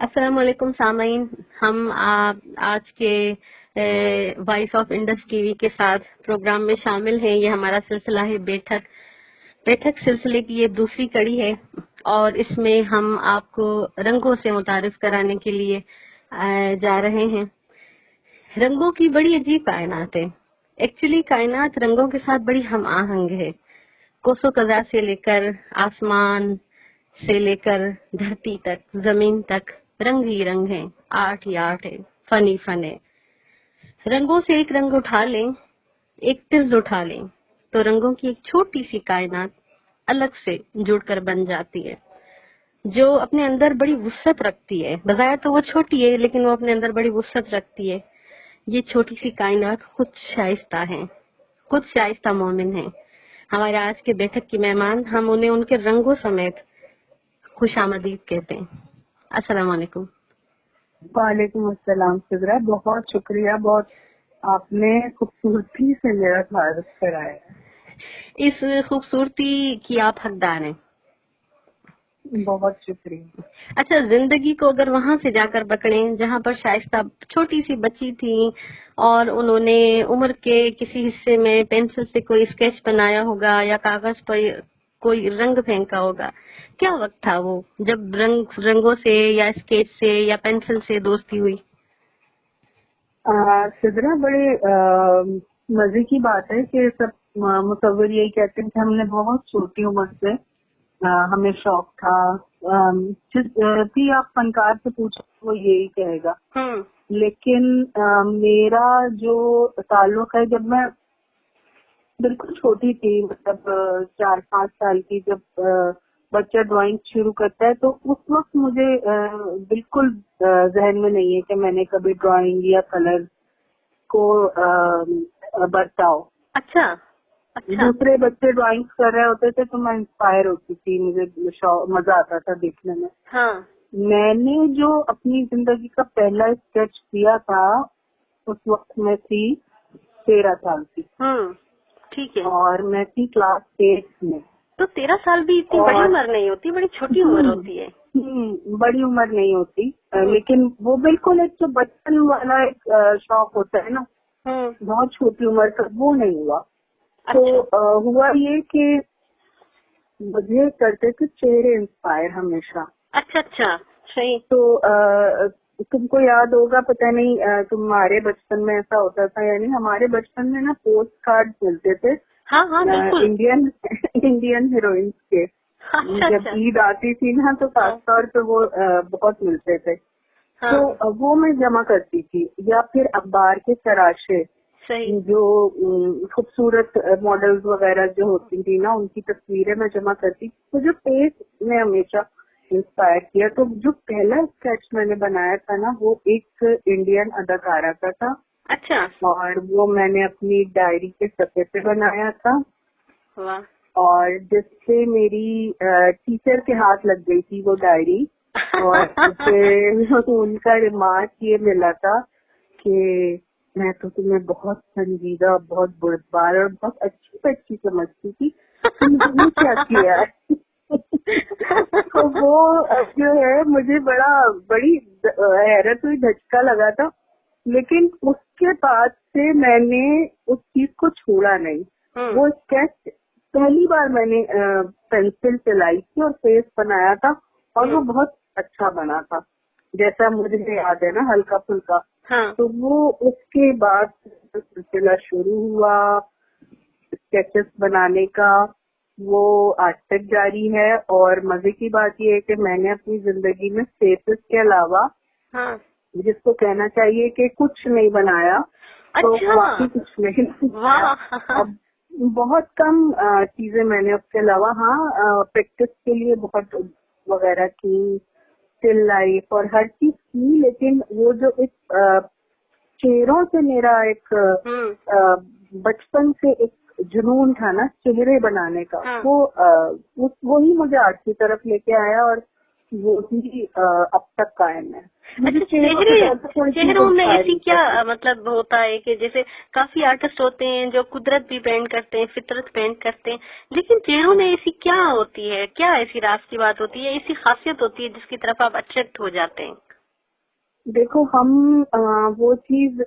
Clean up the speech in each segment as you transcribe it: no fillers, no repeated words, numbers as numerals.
अस्सलाम वालेकुम सामीन। हम आज के वॉइस ऑफ इंडस टीवी के साथ प्रोग्राम में शामिल हैं। ये हमारा सिलसिला है बैठक सिलसिले की ये दूसरी कड़ी है और इसमें हम आपको रंगों से मुतारिफ कराने के लिए जा रहे हैं। रंगों की बड़ी अजीब कायनात है। एक्चुअली कायनात रंगों के साथ बड़ी हम आहंग है। कोसो कज़ा से लेकर आसमान से लेकर धरती तक, जमीन तक रंग ही रंग है, आर्ट ही आर्ट है, फन ही फन है। रंगों से एक रंग उठा लें, एक तिर्ज उठा लें, तो रंगों की एक छोटी सी कायनात अलग से जुड़कर बन जाती है, जो अपने अंदर बड़ी वुसअत रखती है। बजाय तो वो छोटी है, लेकिन वो अपने अंदर बड़ी वुसअत रखती है। ये छोटी सी कायनात खुद शाइस्ता है, खुद शाइस्ता मोमिन है। हमारे आज के बैठक की मेहमान, हम उन्हें उनके रंगों समेत खुशामदीद कहते हैं। अस्सलाम वालेकुम। वालेकुम अस्सलाम सिद्रा, बहुत शुक्रिया। बहुत आपने खूबसूरती से मेरा तारुफ कराया। इस खूबसूरती की आप हकदार हैं। बहुत शुक्रिया। अच्छा, जिंदगी को अगर वहां से जाकर पकड़ें जहां पर शाइस्ता छोटी सी बच्ची थी और उन्होंने उम्र के किसी हिस्से में पेंसिल से कोई स्केच बनाया होगा या कागज पर कोई रंग फेंका होगा, क्या वक्त था वो जब रंगों से या स्केच से या पेंसिल से दोस्ती हुई? सिद्रा, बड़े मजे की बात है कि सब मुसव्विर यही कहते हैं कि हमने बहुत छोटी उम्र से हमें शौक था। जिस भी आप फनकार से पूछो वो यही कहेगा। लेकिन मेरा जो ताल्लुक है, जब मैं बिल्कुल छोटी थी, मतलब 4-5 साल की, जब बच्चा ड्राइंग शुरू करता है, तो उस वक्त मुझे बिल्कुल जहन में नहीं है कि मैंने कभी ड्राइंग या कलर को बरताओ। अच्छा, अच्छा। दूसरे बच्चे ड्राइंग कर रहे होते थे तो मैं इंस्पायर होती थी, मुझे मजा आता था देखने में। हाँ। मैंने जो अपनी जिंदगी का पहला स्केच किया था, उस वक्त मैं थी 13 साल की। ठीक है। और मैं थी क्लास 8 में। तो 13 साल भी इतनी बड़ी उम्र नहीं होती, बड़ी छोटी उम्र होती है। बड़ी उम्र नहीं होती, लेकिन वो बिल्कुल एक जो बचपन वाला एक शौक होता है ना, बहुत छोटी उम्र का, वो नहीं हुआ। अच्छा। तो हुआ ये कि मुझे करते थे चेहरे इंस्पायर हमेशा। अच्छा अच्छा, सही। तो तुमको याद होगा, पता नहीं तुम्हारे बचपन में ऐसा होता था, यानी हमारे बचपन में ना पोस्ट कार्ड मिलते थे। हाँ हाँ, बिल्कुल। इंडियन हीरोइंस के। अच्छा, जब ईद आती थी ना, तो खास तौर पे वो बहुत मिलते थे। हाँ। तो वो मैं जमा करती थी, या फिर अखबार के तराशे, सही। जो खूबसूरत मॉडल्स वगैरह जो होती थी ना, उनकी तस्वीरें मैं जमा करती। तो जो फेस में हमेशा इंस्पायर किया, तो जो पहला स्केच मैंने बनाया था ना, वो एक इंडियन अदाकारा का था। अच्छा। और वो मैंने अपनी डायरी के सफ़े पे बनाया था। वाह। और जिससे मेरी टीचर के हाथ लग गई थी वो डायरी। और फिर उनका रिमार्क ये मिला था कि मैं तो तुम्हें बहुत संजीदा, बहुत बुर्दबार और बहुत अच्छी समझती थी, तुमने क्या किया है। तो वो जो है, मुझे बड़ी हैरत हुई, धचका लगा था। लेकिन उसके बाद से मैंने उस चीज को छोड़ा नहीं। वो स्केच पहली बार मैंने पेंसिल से लाई थी और फेस बनाया था, और वो बहुत अच्छा बना था, जैसा मुझे याद है ना, हल्का फुल्का। तो वो उसके बाद सिलसिला शुरू हुआ स्केचेस बनाने का, वो आज तक जारी है। और मजे की बात ये है कि मैंने अपनी जिंदगी में स्केचेस के अलावा, जिसको कहना चाहिए कि कुछ नहीं बनाया। तो वाकई कुछ नहीं बनाया। अब बहुत कम चीजें मैंने उसके अलावा, हाँ, प्रैक्टिस के लिए बहुत वगैरह की, स्टिल लाइफ और हर चीज की, लेकिन वो जो एक चेहरों से मेरा एक बचपन से एक जुनून था ना चेहरे बनाने का, वो ही मुझे आर्ट की तरफ लेके आया, और वो ही अब तक कायम है। अच्छा, चेहरों में ऐसी क्या मतलब होता है कि जैसे काफी आर्टिस्ट होते हैं जो कुदरत भी पेंट करते हैं, फितरत पेंट करते हैं, लेकिन चेहरों में ऐसी क्या होती है, क्या ऐसी राज की बात होती है, ऐसी खासियत होती है जिसकी तरफ आप अट्रैक्ट हो जाते हैं? देखो हम वो चीज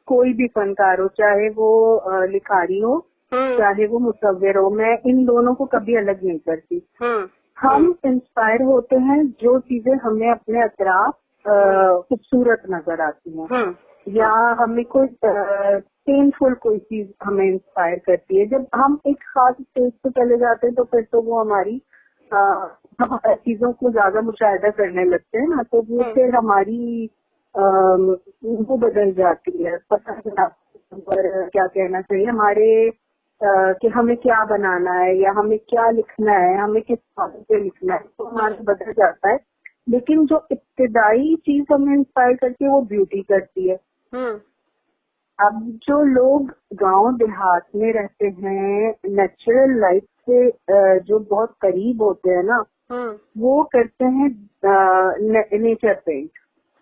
कोई भी फनकार हो, चाहे वो लिखारी हो, चाहे वो मुसव्विर हो, मैं इन दोनों को कभी अलग नहीं करती। हम इंस्पायर होते हैं जो चीजें हमें अपने अतराफ खूबसूरत नजर आती हैं, या हमें कोई पेनफुल कोई चीज हमें इंस्पायर करती है। जब हम एक खास स्टेज पे चले जाते हैं तो फिर तो वो हमारी चीजों को ज्यादा मुशाहिदा करने लगते हैं ना, तो वो फिर हमारी वो बदल जाती है। पता नहीं पर क्या कहना चाहिए हमारे कि हमें क्या बनाना है या हमें क्या लिखना है, हमें किस बात पे लिखना है, तो हमारा बदल जाता है। लेकिन जो इब्तिदाई चीज हमें इंस्पायर करती है वो ब्यूटी करती है। अब जो लोग गांव देहात में रहते हैं, नेचुरल लाइफ से जो बहुत करीब होते हैं ना, वो करते हैं नेचर पेंट,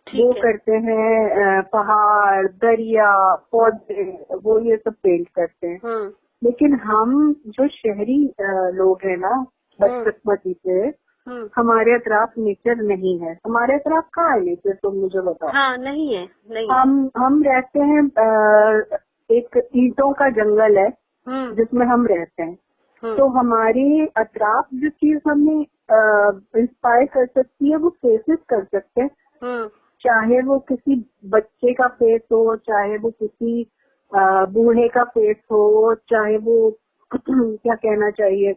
वो करते हैं पहाड़, दरिया, पौधे, वो ये सब पेंट करते हैं। लेकिन हम जो शहरी लोग हैं ना, बदकिस्मती से हमारे अतराफ नेचर नहीं है। हमारे अतराफ कहाँ है नेचर, तुम मुझे बताओ। हाँ, नहीं है, नहीं। हम रहते हैं एक ईंटों का जंगल है जिसमें हम रहते हैं। तो हमारे अतराफ जो चीज हमें इंस्पायर कर सकती है वो फेसेस कर सकते हैं, चाहे वो किसी बच्चे का फेस हो, चाहे वो किसी बूढ़े का फेस हो, चाहे वो क्या कहना चाहिए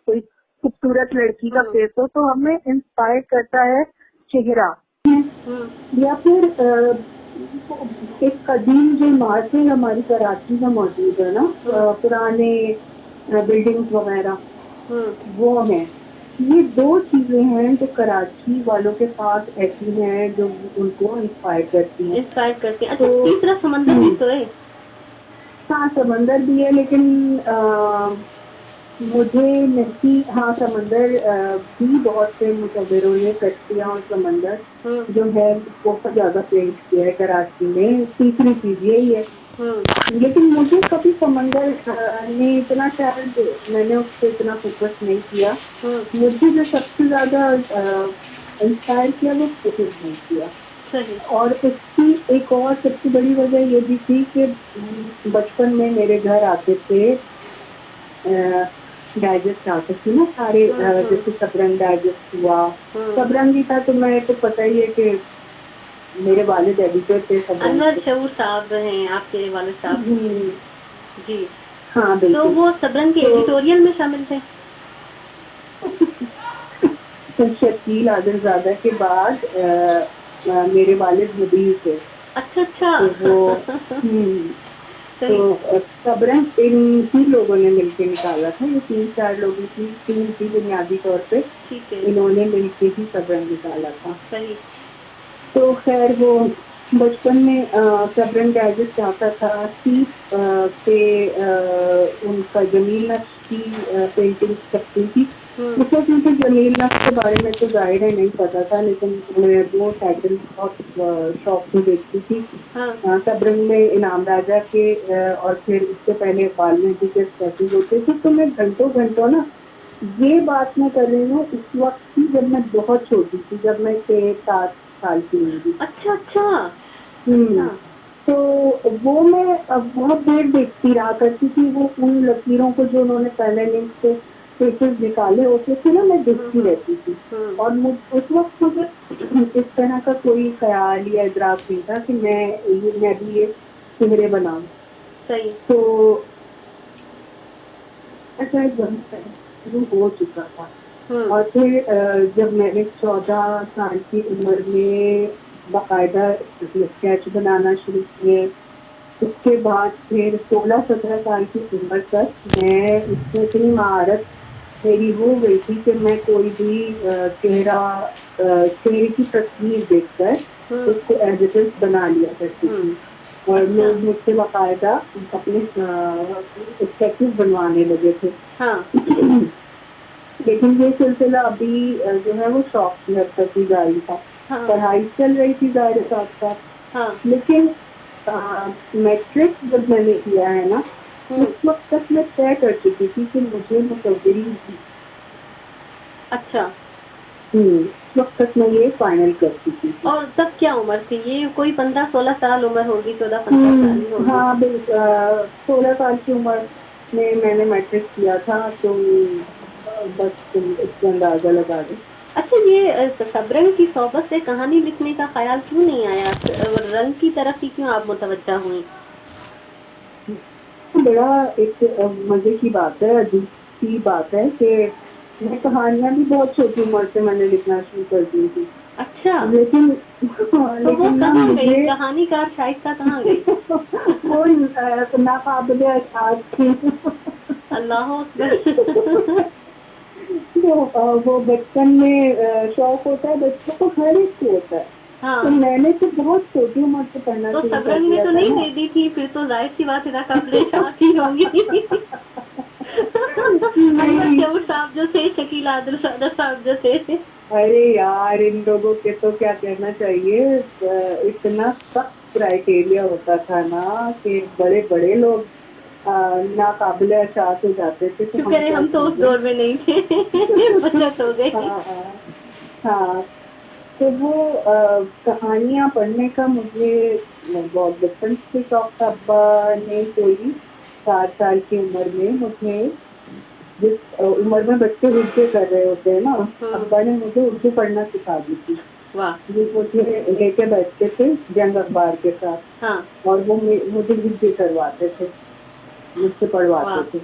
कोई खूबसूरत लड़की का फेस हो, तो हमें इंस्पायर करता है चेहरा। या फिर एक कदीम जो इमारतें हमारी कराची में मौजूद है ना, पुराने बिल्डिंग्स वगैरह, वो हैं। ये दो चीजें हैं जो कराची वालों के पास ऐसी हैं जो उनको इंस्पायर करती हैं। अच्छा, तो तीसरा समंदर भी तो है। हाँ, समंदर भी है, लेकिन मुझे नहीं, हाँ समंदर भी बहुत से मुसव्विरों ने कश्तियाँ और समंदर जो है बहुत ज्यादा पेंट किया है कराची में। तीसरी चीज यही है। लेकिन मुझे कभी समंदर ने इतना, शायद मैंने उस पर इतना फोकस नहीं किया। मुझे जो सबसे ज्यादा इंस्पायर किया वो फोकस नहीं किया। और इसकी एक और सबसे बड़ी वजह ये भी थी कि बचपन में मेरे घर आते थे डाइजेस्ट आते थे ना सारे, जैसे सबरंग डाइजेस्ट हुआ, सबरंग ही था, तो मैं तो पता ही है कि मेरे वालिद एडिटर थे अनवर शऊर साहब हैं आपके वालिद साहब जी। हाँ बिल्कुल। तो वो सबरंग के एडिटोरियल में शामिल थे। तो शकील आदिलजादा के बाद मेरे वालिद मुदीर थे। अच्छा। तो वो तो सबरंग इन ही लोगों ने मिलके निकाला था। ये 3-4 लोगों की टीम थी बुनियादी तौर पे, इन्होंने मिलके ही सबरंग निकाला था। सही। तो खैर वो बचपन में सबरंग डाइजेस्ट आता था, सीट पे उनका जमील नक्श की पेंटिंग छपती थी। मुझे क्योंकि जमील नक्श के बारे में तो जाहिर है नहीं पता था, लेकिन मैं वो टाइटल बहुत शौक से देखती थी। सबरंग में इनाम राजा के और फिर उससे पहले वाल्मीकि के स्टैचूज होते थे। तो मैं घंटों ना, ये बात मैं कर रही हूँ उस वक्त की जब मैं बहुत छोटी थी, जब मैं 6-7 साल की हुई। अच्छा। तो वो मैं अब बहुत देर देखती रहा करती थी। वो उन लकीरों को जो उन्होंने पहले लिंक से पेजेस निकाले होते थे ना, मैं देखती रहती थी। और उस वक्त मुझे इस तरह का कोई ख्याल या इदराक नहीं था कि मैं भी ये चेहरे बनाऊं। सही। तो ऐसा शुरू हो चुका था। और फिर जब मैंने 14 साल की उम्र में बाकायदा स्केच बनाना शुरू किए, उसके बाद फिर 16-17 साल की उम्र तक मैं इसमें इतनी महारत मेरी हो गई थी कि मैं कोई भी चेहरे की तस्वीर देखकर उसको एज इट इज बना लिया करती थी। और लोग मुझसे बाकायदा अपने स्केचेस बनवाने लगे थे। लेकिन ये सिलसिला अभी जो है वो शौक की हद तक ही जारी था। पढ़ाई चल रही थी जाहिर साथ साथ। लेकिन मैट्रिक जब मैंने किया है ना, उस वक्त तक मैं तय कर चुकी थी कि मुझे मुसव्विरी। अच्छा। वक्त तक मैं ये फाइनल कर चुकी थी। और तब क्या उम्र थी? ये कोई 15-16 साल उम्र होगी, 14-15 साल ही होगी। हाँ बिल्कुल, 16 साल की उम्र में मैंने मैट्रिक किया था, तो बस तुम इससे अंदाजा लगा दो। अच्छा, ये शबरंग की सोबत से कहानी लिखने का ख्याल क्यों नहीं आया? रंग की तरफ ही क्यों आप मुतवज्जा हुई? बड़ा एक मजे की बात है, अजीब सी बात है कि मैं कहानियां भी बहुत छोटी उम्र से मैंने लिखना शुरू कर दी थी। अच्छा, लेकिन तो वो लेकिन ना कहाँ गई मुझे कहानीकार शाइस्ता, कहाँ गई? वो नाकाबिले अशात थी। अल्लाह अकबर। तो वो बचपन में शौक होता है बच्चों को, हर एक को होता है। हाँ, तो मैंने तो बहुत छोटी उम्र से पढ़ना तो शुरू कर शबरंग ने दिया तो था नहीं ना। दे दी थी, फिर तो जाहिर सी बात है नाकाबिले शात ही होंगी। अनवर नहीं, जहूर साहब जो थे, शकीला आदिल साहब जो थे। अरे यार इन लोगों के तो क्या कहना चाहिए, इतना सख्त क्राइटेरिया होता था ना कि बड़े बड़े लोग नाकाबिले अशात हो जाते थे, तो शुक्र हम है क्या हम तो उस समझे। दौर में नहीं थे। बचत हो गई। हाँ हाँ हाँ। तो वो कहानियां पढ़ने का मुझे बहुत बचपन से शौक था। अब्बा ने कोई 4 साल की उम्र में मुझे, जिस उम्र में बच्चे उर्दू कर रहे होते हैं ना, अब्बा ने मुझे उर्दू पढ़ना सिखा दी थी। वाह। वो मुझे लेके बैठते थे जंग अखबार के साथ, हाँ, और वो मुझे हिंदी करवाते थे, मुझसे पढ़वाते वाह। थे।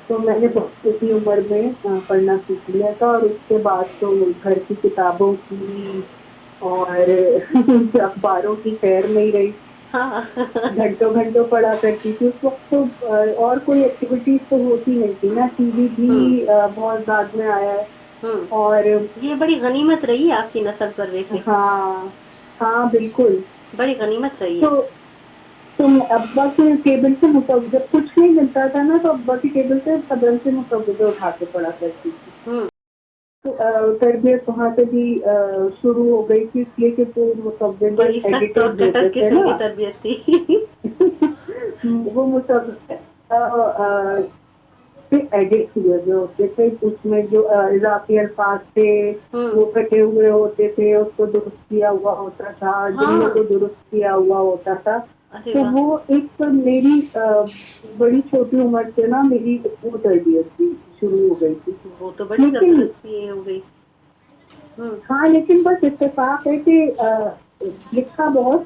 तो मैंने बहुत छोटी उम्र में पढ़ना सीख लिया था, और उसके बाद तो घर की किताबों की और अखबारों की खैर नहीं रही। हाँ। घंटों घंटों पढ़ा करती थी उस वक्त तो। और कोई एक्टिविटीज तो होती नहीं थी ना, टीवी हम्म, भी बहुत बाद में आया है। और ये बड़ी गनीमत रही है आपकी नस्ल पर वैसे। हाँ हाँ बिल्कुल। बड़ी गनीमत रही है। तो तुम अब्बा के टेबल से मुतवजा, कुछ नहीं मिलता था ना, तो अब्बा की टेबल से कदम से मुतवजा उठा के पढ़ा करती थी। हम्म, तो तरबियत वहाँ से भी शुरू हो गई थी, इसलिए कि तो मुतवजे बड़ी सख्त और एडिटेड कटर होते थे किस्म ना। की तरबियत थी। वो मुतवजे एडिट हुए जो होते थे, उसमें जो इजाफी अल्फाज थे वो कटे हुए होते थे, उसको दुरुस्त किया हुआ होता था, जुमलों हाँ, को दुरुस्त किया हुआ होता था। अरे तो वाह, वो एक तो मेरी बड़ी छोटी उम्र से ना मेरी वो तरबियत थी शुरू हो गई थी। वो तो बड़ी लेकिन जबरदस्त ये हो गई। हाँ, लेकिन बस इत्तेफाक है कि लिखा बहुत,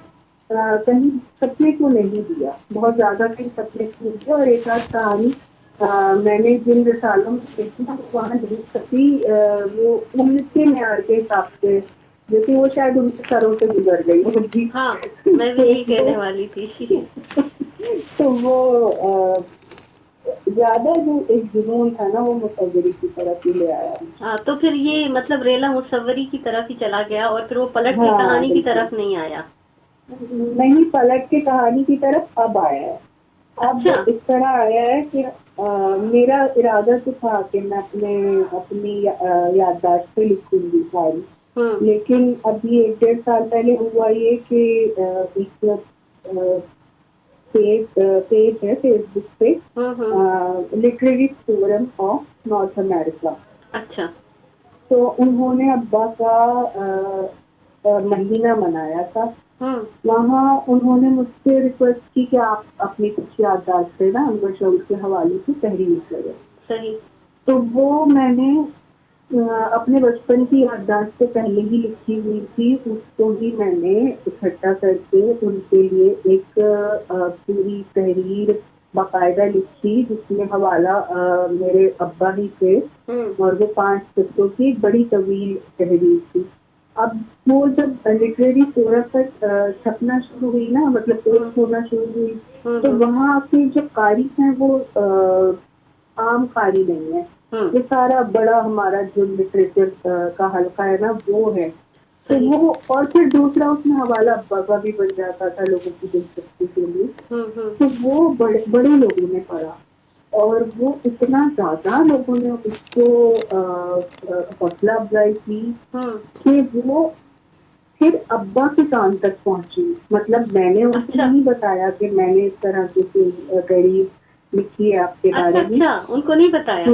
कहीं सपने को नहीं दिया, बहुत ज्यादा कहीं सपने को नहीं दिया। और एक आध कहानी मैंने जिन रिसालों में देखी ना, वहाँ नहीं सकी, वो उनके म्यार के हिसाब से जो थी, वो शायद उनके सरों से गुजर गई होगी। हाँ, मैं भी यही कहने वाली थी। तो वो ज्यादा जो एक जुनून था ना, वो मुसव्वरी की तरफ ही ले आया। हाँ, तो फिर ये मतलब रेला मुसव्वरी की तरफ ही चला गया, और फिर वो पलट के हाँ कहानी की बिल्कुल, तरफ नहीं आया। नहीं पलट के कहानी की तरफ अब आया है। अब अच्छा। इस तरह आया है कि मेरा इरादा तो था कि मैं अपनी याददाश्त पे लिखूंगी सारी। लेकिन अभी 1-1.5 साल पहले हुआ ये कि एक पेज है फेसबुक पे, literary forum of north America. अच्छा। तो उन्होंने अब्बा का महीना मनाया था। वहाँ उन्होंने मुझसे रिक्वेस्ट की कि आप अपनी कुछ याददाश्त से ना अनवर शौक के हवाले से तहरीर करें। सही। तो वो मैंने अपने बचपन की याददाश्त से पहले ही लिखी हुई थी, उसको ही मैंने इकट्ठा करके उनके लिए एक पूरी तहरीर बाकायदा लिखी, जिसमें हवाला मेरे अब्बा ही थे, और वो 5 सत्रों की बड़ी तवील तहरीर थी। अब वो जब लिटरेरी फोरम पर छपना शुरू हुई ना, मतलब पोस्ट होना शुरू हुई, तो वहाँ के जो कारी हैं वो आम कारी नहीं है। ये सारा बड़ा हमारा जो लिटरेचर का हल्का है ना, वो है। तो वो, और फिर दूसरा उसमें हवाला अब्बा का भी बन जाता था लोगों की दिलचस्पी के लिए। तो वो बड़े बड़े लोगों ने पढ़ा, और वो इतना ज्यादा लोगों ने उसको हौसला अफजाई की कि वो फिर अब्बा के कान तक पहुंची। मतलब मैंने उनको नहीं बताया कि मैंने इस तरह की तहरीर लिखी है आपके बारे में। अच्छा, उनको नहीं बताया।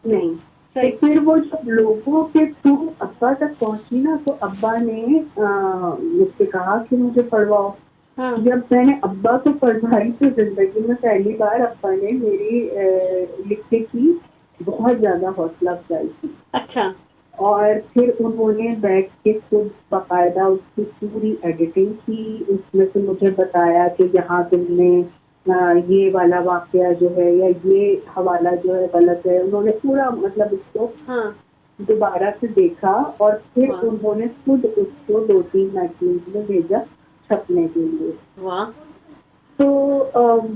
नहीं, तो फिर वो जब लोगों के थ्रू अब्बा तक पहुंची ना, तो अब्बा ने मुझसे कहा कि मुझे पढ़वाओ। जब मैंने अब्बा को पढ़वाई तो जिंदगी में पहली बार अब्बा ने मेरी लिखने की बहुत ज्यादा हौसला अफजाई की। अच्छा। और फिर उन्होंने बैठ के खुद बाकायदा उसकी पूरी एडिटिंग की, उसमें से मुझे बताया कि यहाँ तुमने ये वाला वाकया जो है या ये हवाला जो है गलत है। उन्होंने पूरा मतलब उसको दोबारा से देखा और फिर उन्होंने खुद उसको 2-3 मैगजीन में भेजा छपने के लिए। तो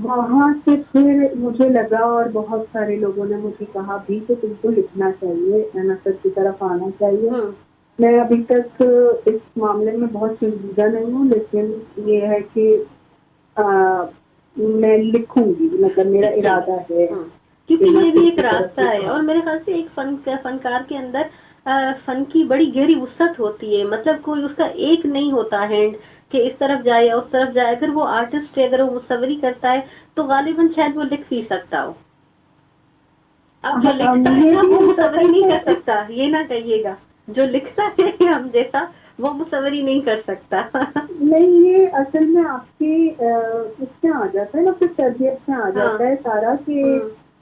वहाँ से फिर मुझे लगा और बहुत सारे लोगों ने मुझे कहा भी कि तुमको लिखना चाहिए, नसर की तरफ आना चाहिए। मैं अभी तक इस मामले में बहुत संजीदा नहीं हूँ, लेकिन ये है कि मैं लिखूंगी, मतलब मेरा इरादा है। क्योंकि ये भी एक रास्ता है और मेरे ख्याल से एक फनकार के अंदर फन की बड़ी गहरी वुसअत होती है। मतलब कोई उसका एक नहीं होता हैंड कि इस तरफ जाए या उस तरफ जाए। अगर वो आर्टिस्ट है, अगर वो मुसव्वरी करता है तो गालिबन शायद वो लिख भी सकता हो। अब जो लिखता है वो मुसव्वरी नहीं कर सकता, ये ना कहिएगा। जो लिखता है हम जैसा वो मुसव्वरी नहीं कर सकता। नहीं, ये असल में आपके उसमें आ जाता है ना, फिर तरबियत में आ जाता है सारा कि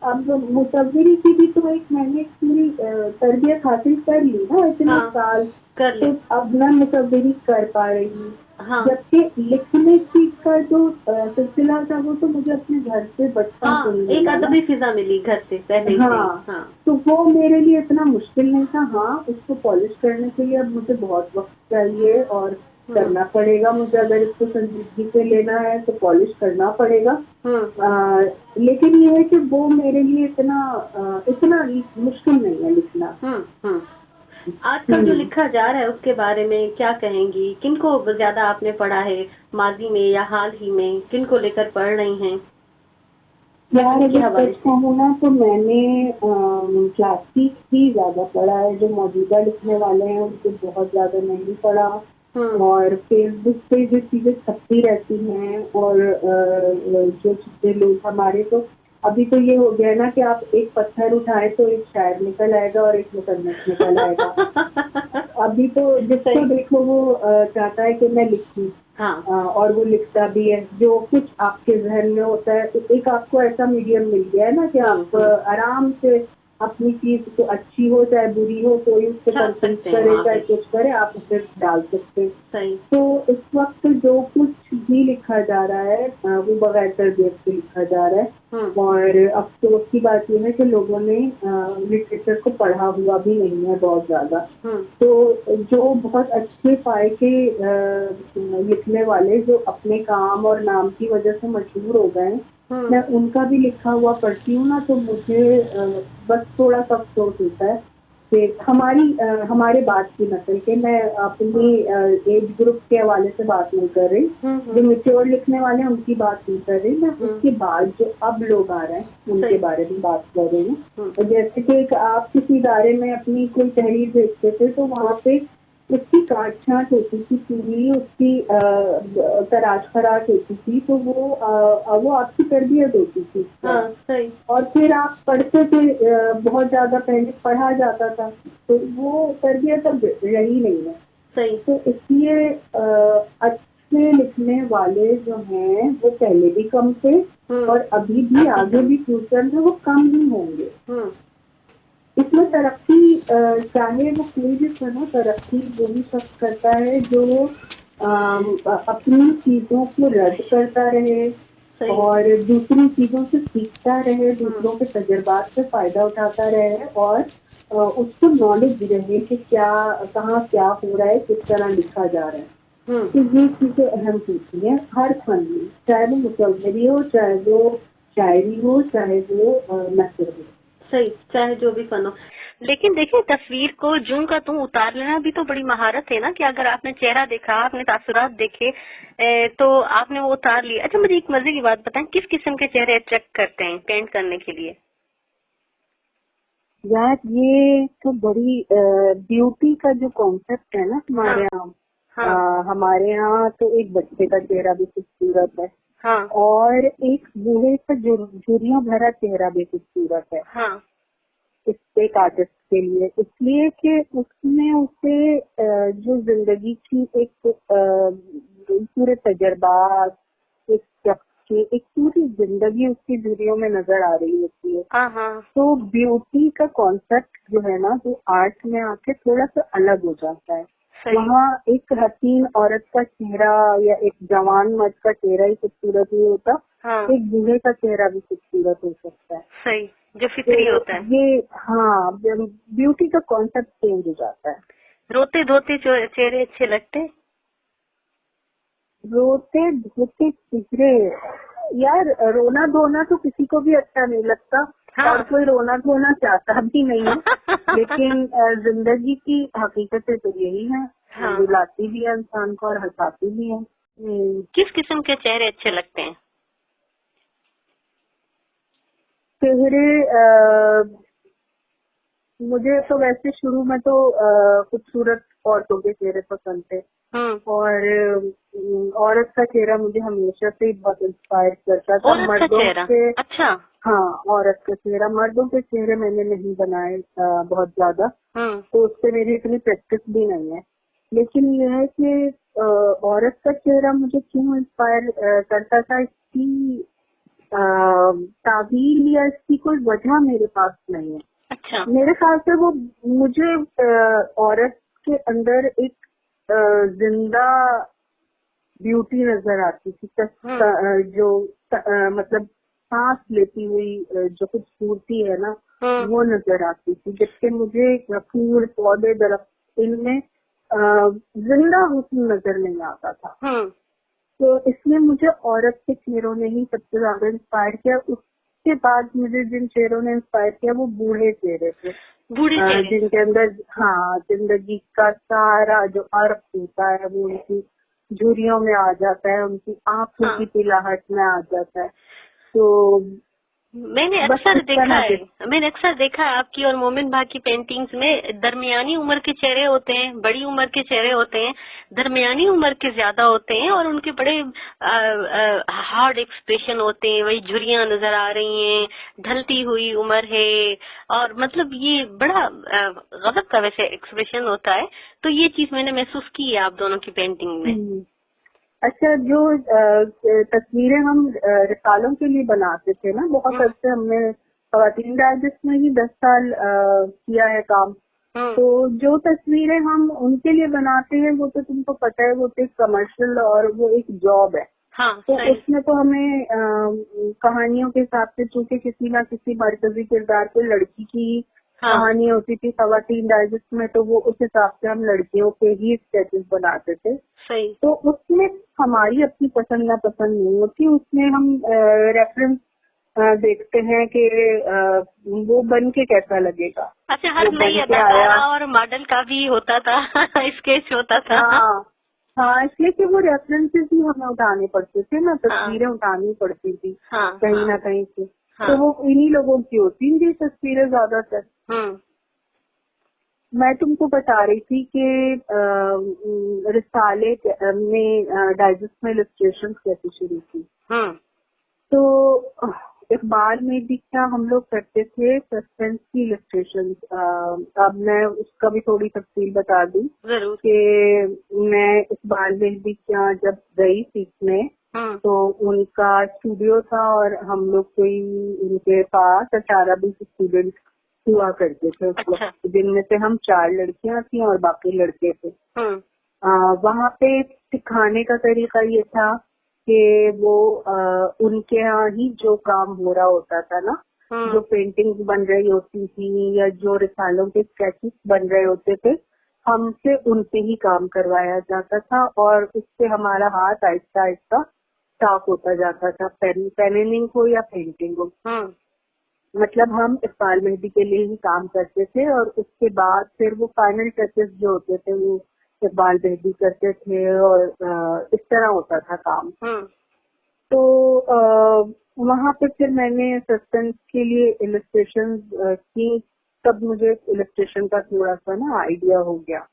अब मुसव्वरी की भी तो एक मैंने पूरी तरबियत हासिल कर ली ना इतने साल, तो अब मैं मुसव्वरी कर पा रही। जबकि लिखने की का जो सिलसिला था वो तो मुझे अपने घर से बचपन से एक अदबी फिजा मिली घर से पहले से। तो वो मेरे लिए इतना मुश्किल नहीं था। उसको पॉलिश करने के लिए अब मुझे बहुत वक्त चाहिए और करना पड़ेगा मुझे। अगर इसको संजीदगी से लेना है तो पॉलिश करना पड़ेगा। लेकिन ये है कि वो मेरे लिए इतना मुश्किल नहीं है लिखना। आजकल जो लिखा जा रहा है उसके बारे में क्या कहेंगी? किनको ज्यादा आपने पढ़ा है माजी में या हाल ही में? किनको लेकर पढ़ रही हैं? यार अगर सच कहूँ ना तो मैंने क्लासिक ही ज्यादा पढ़ा है। जो मौजूदा लिखने वाले हैं उनको बहुत ज्यादा नहीं पढ़ा। और फेसबुक पे जो चीजें छपती रहती हैं और जो चीजें लोग हमारे, तो अभी तो ये हो गया ना कि आप एक पत्थर उठाए तो एक शायर निकल आएगा और एक मुसन्निफ निकल आएगा। अभी तो जिसको देखो वो चाहता है कि मैं लिखूं। और वो लिखता भी है। जो कुछ आपके जहन में होता है, एक आपको ऐसा मीडियम मिल गया है ना कि आप आराम से अपनी चीज तो अच्छी हो चाहे बुरी हो, कोई उसको कंसेंट करे चाहे कुछ करे, आप उसे डाल सकते हैं। तो इस वक्त जो कुछ भी लिखा जा रहा है वो बगैर तरबियत से लिखा जा रहा है। और अफसोस की बात यह है कि लोगों ने लिटरेचर को पढ़ा हुआ भी नहीं है बहुत ज्यादा। तो जो बहुत अच्छे पाए के लिखने वाले जो अपने काम और नाम की वजह से मशहूर हो गए, मैं उनका भी लिखा हुआ पढ़ती हूँ ना, तो मुझे बस थोड़ा सा अफसोस होता है कि हमारे बाद की नस्ल के, मैं अपनी एज ग्रुप के हवाले से बात नहीं कर रही, जो मैच्योर लिखने वाले हैं उनकी बात नहीं कर रही, मैं उसके बाद जो अब लोग आ रहे हैं उनके बारे में बात कर रही हूँ। जैसे कि आप किसी इदारे में अपनी कोई तहरीर भेजते थे तो वहाँ पे उसकी काट छाट होती थी पूरी, उसकी तराश खराश होती थी, तो वो आपकी तरबियत होती थी। सही। और फिर आप पढ़ते थे, बहुत ज्यादा पहले पढ़ा जाता था, तो वो तरबियत अब रही नहीं है। सही। तो इसलिए अच्छे लिखने वाले जो हैं वो पहले भी कम थे और अभी भी आगे भी फ्यूचर में वो कम ही होंगे। इसमें तरक्की चाहे वो कोई भी फन हो, तरक्की वही शख्स करता है जो अपनी चीजों को रद्द करता रहे और दूसरी चीजों से सीखता रहे, दूसरों के तजुर्बात से फायदा उठाता रहे और उसको नॉलेज रहे कि कहाँ क्या हो रहा है, किस तरह लिखा जा रहा है। तो ये चीजें अहम चीजें हैं हर फन में, चाहे वो मुसव्वरी हो, चाहे वो शायरी हो, चाहे वो नस्र हो। सही, चाहे जो भी फन हो। लेकिन देखिए तस्वीर को जूं का तू उतार लेना भी तो बड़ी महारत है ना, कि अगर आपने चेहरा देखा, आपने तासुरात देखे तो आपने वो उतार लिया। अच्छा मुझे एक मजे की बात बताएं, किस किस्म के चेहरे अट्रैक्ट करते हैं पेंट करने के लिए? यार ये तो बड़ी ब्यूटी का जो कॉन्सेप्ट है ना हमारे यहाँ, हमारे यहाँ तो एक बच्चे का चेहरा भी खूबसूरत है और एक बूढ़े का झुर्रियों भरा चेहरा भी खूबसूरत है। एक आर्टिस्ट के लिए, इसलिए कि उसमें उसे जो जिंदगी की एक पूरे तजर्बात, एक शख्स की एक पूरी जिंदगी उसकी झुर्रियों में नजर आ रही होती है। तो ब्यूटी का कॉन्सेप्ट जो है ना, वो आर्ट में आके थोड़ा सा अलग हो जाता है। वहाँ एक हसीन औरत का चेहरा या एक जवान मर्द का चेहरा ही खूबसूरत नहीं होता, एक बूढ़े का चेहरा भी खूबसूरत हो सकता है। सही, जो फिक्री होता है। ये ब्यूटी का कॉन्सेप्ट चेंज हो जाता है। रोते धोते चेहरे अच्छे लगते हैं? रोते धोते चेहरे, यार रोना धोना तो किसी को भी अच्छा नहीं लगता। और कोई रोना धोना चाहता भी नहीं है। लेकिन जिंदगी की हकीकतें तो यही है, रुलाती भी है इंसान को और हंसाती भी है। किस किस्म के चेहरे अच्छे लगते हैं? चेहरे मुझे तो वैसे शुरू में तो खूबसूरत औरतों के चेहरे पसंद थे। और औरत का चेहरा मुझे हमेशा से बहुत इंस्पायर करता था। मर्दों से अच्छा। हाँ, औरत का चेहरा। मर्दों के चेहरे मैंने नहीं बनाए बहुत ज्यादा, तो उससे मेरी इतनी प्रैक्टिस भी नहीं है। लेकिन यह है कि औरत का चेहरा मुझे क्यों इंस्पायर करता था, इसकी ताबीर या इसकी कोई वजह मेरे पास नहीं है। अच्छा। मेरे ख्याल से वो मुझे औरत के अंदर एक जिंदा ब्यूटी नजर आती थी, जो मतलब सांस लेती हुई जो खूबसूरती है ना, वो नजर आती थी। जबकि मुझे फूल पौधे दरख्त इनमें जिंदा हुस्न नजर नहीं आता था। तो इसलिए मुझे औरत के चेहरों ने ही सबसे ज्यादा इंस्पायर किया। उसके बाद मुझे जिन चेहरों ने इंस्पायर किया वो बूढ़े चेहरे थे, जिनके अंदर जिंदगी का सारा जो अर्थ होता है वो उनकी झुर्रियों में आ जाता है, उनकी आंखों की पिलाहट में आ जाता है। तो मैंने अक्सर देखा है आपकी और मोमिन भाई की पेंटिंग्स में दरमियानी उम्र के चेहरे होते हैं, बड़ी उम्र के चेहरे होते हैं, दरमियानी उम्र के ज्यादा होते हैं और उनके बड़े हार्ड एक्सप्रेशन होते हैं, वही झुर्रियां नजर आ रही हैं, ढलती हुई उम्र है और मतलब ये बड़ा गजब का वैसे एक्सप्रेशन होता है। तो ये चीज मैंने महसूस की है आप दोनों की पेंटिंग में। अच्छा, जो तस्वीरें हम रिसालों के लिए बनाते थे ना, बहुत अच्छे हमने ख़वातीन डाइजेस्ट में ही 10 साल किया है काम। तो जो तस्वीरें हम उनके लिए बनाते हैं वो तो तुमको पता है, वो तो एक कमर्शियल और वो एक जॉब है। तो उसमें तो हमें कहानियों के हिसाब से, चूंकि किसी ना किसी मरकजी किरदार को लड़की की कहानी होती थी ख़वातीन डाइजेस्ट में, तो वो उस हिसाब से हम लड़कियों के ही स्केचेस बनाते थे। तो उसमें हमारी अपनी पसंद ना पसंद नहीं होती, उसमें हम रेफरेंस देखते हैं कि वो बन के कैसा लगेगा। अच्छा, हर नई अदाकारा और मॉडल का भी होता था स्केच होता था। हाँ, इसलिए कि वो रेफरेंसेस ही हमें उठाने पड़ते थे ना, तस्वीरें उठानी पड़ती थी कहीं ना कहीं से। तो वो इन्हीं लोगों की होती थी तस्वीरें ज्यादातर। मैं तुमको बता रही थी कि रिसाले में डाइजेस्ट में इलस्ट्रेशन कैसे शुरू की। तो इकबाल में भी क्या हम लोग करते थे सस्पेंस की इलस्ट्रेशन। अब मैं उसका भी थोड़ी तफसील बता दूं कि मैं इकबाल में भी क्या जब गई सीखने, तो उनका स्टूडियो था और हम लोग कोई उनके पास 18-20 स्टूडेंट हुआ करते थे उस वक्त, जिनमें से हम 4 लड़कियां थी और बाकी लड़के थे। वहाँ पे सिखाने का तरीका ये था कि वो उनके यहाँ ही जो काम हो रहा होता था ना, जो पेंटिंग्स बन रही होती थी या जो रिसालों के स्केचेस बन रहे होते थे, हमसे उनसे ही काम करवाया जाता था और उससे हमारा हाथ आहिस्ता आहिस्ता साफ होता जाता था, पेनिंग हो या पेंटिंग हो। मतलब हम इकबाल मेहंदी के लिए ही काम करते थे और उसके बाद फिर वो फाइनल टचेस जो होते थे वो इकबाल मेहंदी करते थे और इस तरह होता था काम। तो वहाँ पे फिर मैंने सस्पेंस के लिए इलस्ट्रेशन की, तब मुझे इलस्ट्रेशन का थोड़ा सा ना आइडिया हो गया।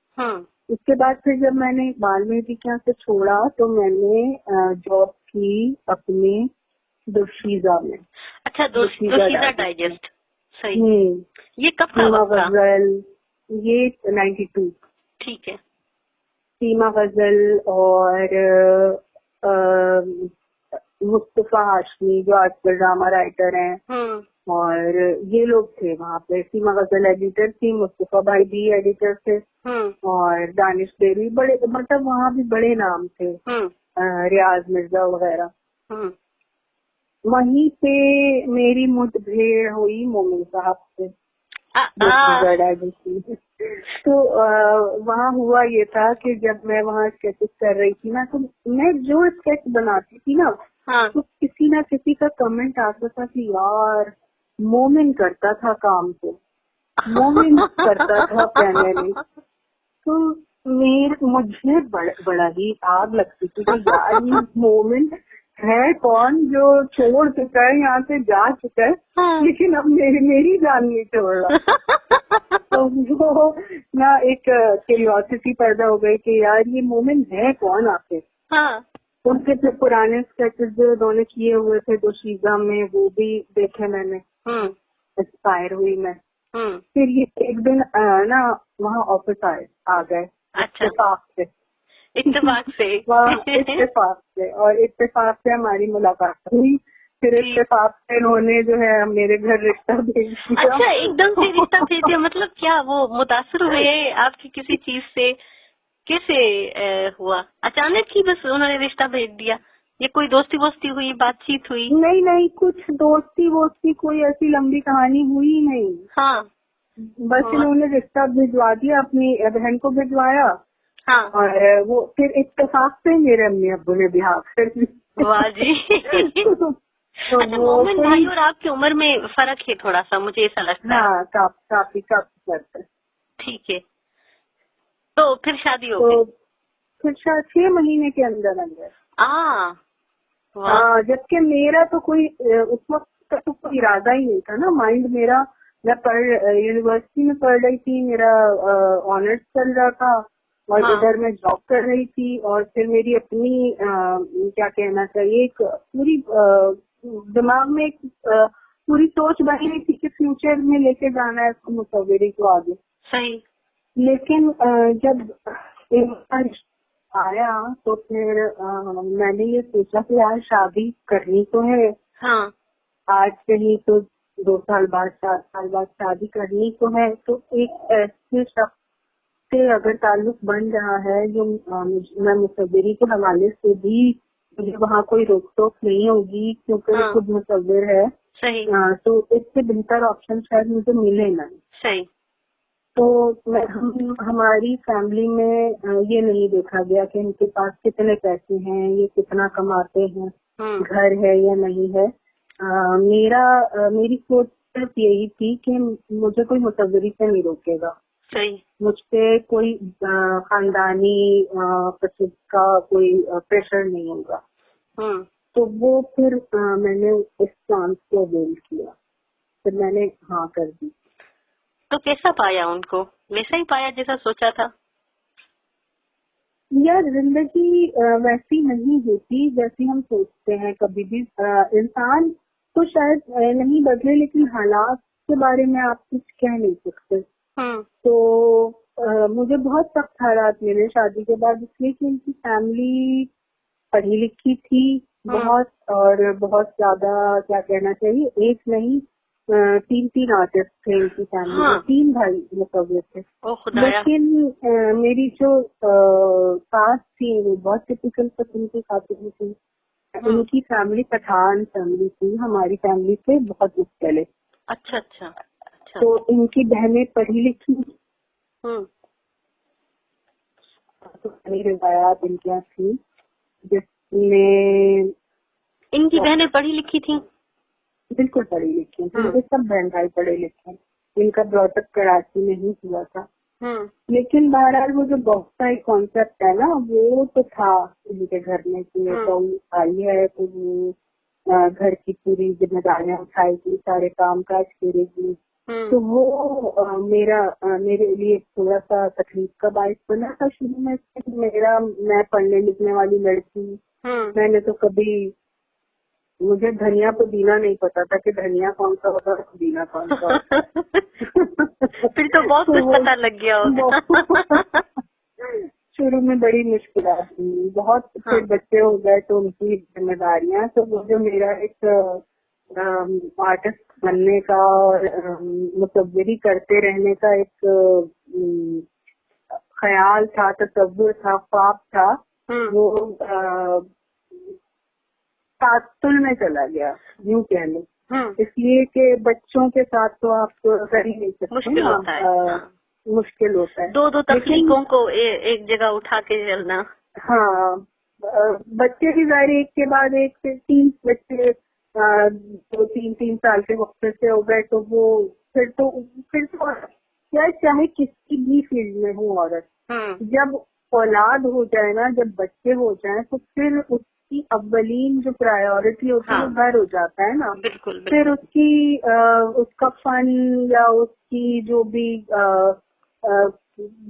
उसके बाद फिर जब मैंने इकबाल मेहंदी के यहाँ से छोड़ा तो मैंने जॉब की अपने दोशीज़ा में। अच्छा, दोशीज़ा डाइजेस्ट सही। ये कब का सीमा वक्त था? गजल, ये 92। ठीक है। सीमा गजल और मुस्तफा हाशमी जो आजकल ड्रामा राइटर हैं, और ये लोग थे वहाँ पे। सीमा गजल एडिटर थी, मुस्तफा भाई भी एडिटर थे, और दानिश बेरी, बड़े मतलब वहाँ भी बड़े नाम थे, रियाज मिर्जा वगैरह। वहीं पे मेरी मुठभेड़ हुई मोमिन साहब से, तो वहाँ हुआ ये था कि जब मैं वहाँ स्केचेस कर रही थी ना, तो मैं जो स्केच बनाती थी ना, तो किसी ना किसी का कमेंट आता था कि यार मोमिन करता था काम को, मोमिन करता था पैनलिंग। तो मुझे बड़ा ही आग लगती थी कि यार ये मोमिन है कौन जो छोड़ चुका है, यहाँ से जा चुका है, लेकिन अब मेरी जान नहीं छोड़ रहा। तो वो ना एक क्यूरियोसिटी पैदा हो गई कि यार ये मोमिन है कौन आखिर। उनके जो पुराने स्केचेस जो उन्होंने किए हुए थे दोशीजा में, वो भी देखे मैंने, इंस्पायर हुई मैं। फिर ये एक दिन ना वहाँ ऑफिस आ गए। अच्छा। इत्तेफाक से और इत्तेफाक से हमारी मुलाकात हुई। फिर इत्तेफाक से उन्होंने जो है मेरे घर रिश्ता भेज दिया। अच्छा, एकदम से रिश्ता भेज दिया? मतलब क्या वो मुतासर हुए आपकी किसी चीज से? कैसे हुआ? अचानक ही बस उन्होंने रिश्ता भेज दिया? ये कोई दोस्ती वोस्ती हुई, बातचीत हुई? नहीं, कुछ दोस्ती वोस्ती कोई ऐसी लंबी कहानी हुई नहीं। बस इन्होंने रिश्ता भिजवा दिया, अपनी बहन को भिजवाया। और वो फिर इत्तेफाक से मेरे अम्मी अब्बू ने ब्याह कर दिया। वाह जी। अच्छा, मोमिन भाई और आपकी उम्र में फर्क है थोड़ा सा, मुझे ऐसा लगता है। हाँ, काफी फर्क है। ठीक है। तो फिर शादी हो गई? फिर 6 महीने के अंदर। हाँ, जबकि मेरा तो कोई उस वक्त का तो कोई इरादा ही नहीं था ना। माइंड मेरा, मैं यूनिवर्सिटी में पढ़ रही थी, मेरा ऑनर्स चल रहा था, और इधर मैं जॉब कर रही थी, और फिर मेरी अपनी क्या कहना चाहिए, एक पूरी दिमाग में एक पूरी सोच बनी हुई थी कि फ्यूचर में लेके जाना है इसको, मुसव्विरी को आगे। सही। लेकिन जब आया तो फिर मैंने ये सोचा कि यार शादी करनी तो है। आज से ही तो 2 साल बाद 4 साल बाद शादी करनी तो है। तो एक ऐसे शख्स से अगर ताल्लुक बन रहा है जो मैं मुसव्विरी के हवाले से भी, मुझे वहाँ कोई रोक टोक नहीं होगी क्योंकि वो खुद मुसव्विर है। सही। तो इससे बेहतर ऑप्शन शायद मुझे मिले ना। सही। तो हमारी फैमिली में ये नहीं देखा गया कि इनके पास कितने पैसे हैं, ये कितना कमाते हैं, घर है या नहीं है। मेरी सोच सिर्फ यही थी कि मुझे कोई मुसव्विरी से नहीं रोकेगा। सही। मुझसे कोई खानदानी प्रसिद्ध का कोई प्रेशर नहीं होगा। तो वो फिर मैंने इस चांस को अवेल किया, फिर मैंने हाँ कर दी। तो कैसा पाया उनको? वैसा ही पाया जैसा सोचा था? यार जिंदगी वैसी नहीं होती जैसी हम सोचते हैं कभी भी। इंसान तो शायद नहीं बदले, लेकिन हालात के बारे में आप कुछ कह नहीं सकते। तो मुझे बहुत सख्त हालात मिले शादी के बाद, इसलिए कि इनकी फैमिली पढ़ी लिखी थी बहुत, और बहुत ज्यादा क्या कहना चाहिए, एक नहीं 3 आर्टिस्ट थे इनकी फैमिली में। 3 भाई मुसव्विर थे। लेकिन मेरी जो सास थी वो बहुत टिपिकल किस्म की खातून थी। इनकी फैमिली पठान फैमिली थी, हमारी फैमिली से बहुत मुश्किल। अच्छा। तो इनकी बहनें पढ़ी लिखी, तो रिवायात इनके यहाँ थी जिसमें इनकी बहनें पढ़ी लिखी थी। बिल्कुल पढ़ी लिखी थी, इनके सब बहन भाई पढ़े लिखे। इनका ब्रॉटअप कराची में ही हुआ था। लेकिन बहरहाल वो जो बॉक्स का एक कॉन्सेप्ट है ना, वो तो था इनके घर में कि तो आई है तो वो घर की पूरी जिम्मेदारियां उठाएगी, सारे काम काज करेगी। तो वो मेरे लिए थोड़ा सा तकलीफ का बायस बना था शुरू में। मैं पढ़ने लिखने वाली लड़की, मैंने तो कभी मुझे धनिया पुदीना नहीं पता था कि धनिया कौन सा होता है, पुदीना कौन सा होता है। फिर तो बहुत कुछ पता लग गया होगा। शुरू में बड़ी मुश्किलात थी, बहुत हाँ। फिर बच्चे हो गए तो उनकी जिम्मेदारियां, तो वो जो मेरा एक आर्टिस्ट बनने का और मुसव्विरी करते रहने का एक ख्याल था, तसव्वुर था, ख्वाब था, वो तातुल में चला गया, यूं कह लो। इसलिए कि बच्चों के साथ तो आप कर ही नहीं सकते, मुश्किल होता है। मुश्किल होता है। दो तकलीफों को एक जगह उठा के चलना। हाँ, बच्चे भी ज़ाहिर एक के बाद एक, फिर 3 बच्चे 2-3 साल के वक्त से हो गए, तो वो फिर तो क्या, चाहे किसी भी फील्ड में हो औरत, जब औलाद हो जाए ना, जब बच्चे हो जाए, तो फिर उसकी अव्वलीन जो प्रायोरिटी होती है वो घर हो जाता है ना। बिल्कुल। फिर उसकी उसका फन या उसकी जो भी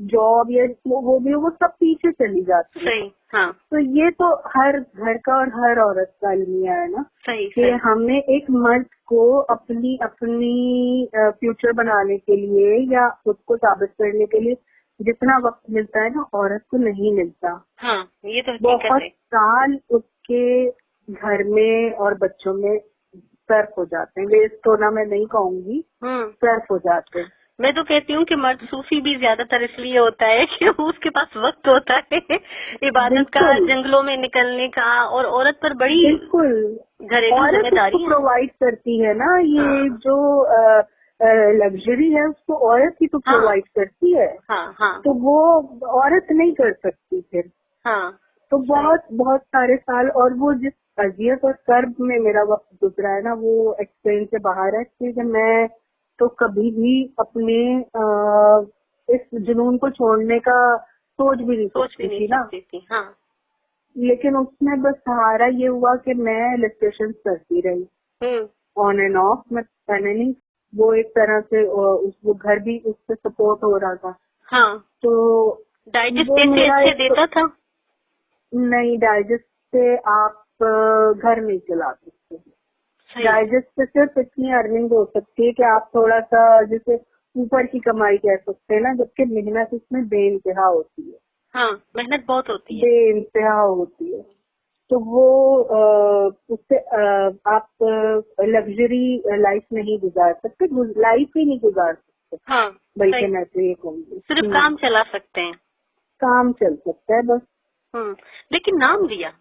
जॉब या वो सब पीछे चली जाती है। सही। हाँ। तो ये तो हर घर का और हर औरत का अलमिया है ना, कि हमने एक मर्द को अपनी फ्यूचर बनाने के लिए या खुद को साबित करने के लिए जितना वक्त मिलता है ना, औरत को नहीं मिलता। हाँ, ये तो बहुत साल उसके घर में और बच्चों में सर्फ हो जाते हैं, वेस्ट होना मैं नहीं कहूँगी, सर्फ हो जाते हैं। मैं तो कहती हूँ कि मर्द सूफी भी ज्यादातर इसलिए होता है कि उसके पास वक्त होता है इबादत का, जंगलों में निकलने का, और औरत पर बड़ी घरेलू जिम्मेदारी प्रोवाइड करती है ना, ये जो लग्जरी है उसको औरत ही तो प्रोवाइड करती है। तो वो औरत नहीं कर सकती फिर। तो बहुत सारे साल, और वो जिस अजियत और कर्ब में मेरा वक्त गुजरा है ना, वो एक्सप्लेन से बाहर है। कि मैं तो कभी भी अपने इस जुनून को छोड़ने का सोच भी नहीं सकती थी ना। लेकिन उसमें बस सहारा ये हुआ कि मैं इलस्ट्रेशन करती रही ऑन एंड ऑफ। मैं नहीं, वो एक तरह से वो घर भी उससे सपोर्ट हो रहा था। तो डाइजेस्ट अच्छे देता था? नहीं, डाइजेस्ट से आप घर नहीं चला सकते। डाइजेस्ट से सिर्फ इतनी अर्निंग हो सकती है कि आप थोड़ा सा जैसे ऊपर की कमाई कह सकते हैं ना, जबकि मेहनत इसमें बेइंतहा होती है। हाँ, मेहनत बहुत होती है, बेइंतहा होती है। तो वो उससे आप लग्जरी लाइफ नहीं गुजार सकते, लाइफ ही नहीं गुजार सकते। बल्कि मैं तो ये कहूँगी सिर्फ काम चला सकते हैं, काम चल सकता है बस। लेकिन नाम दिया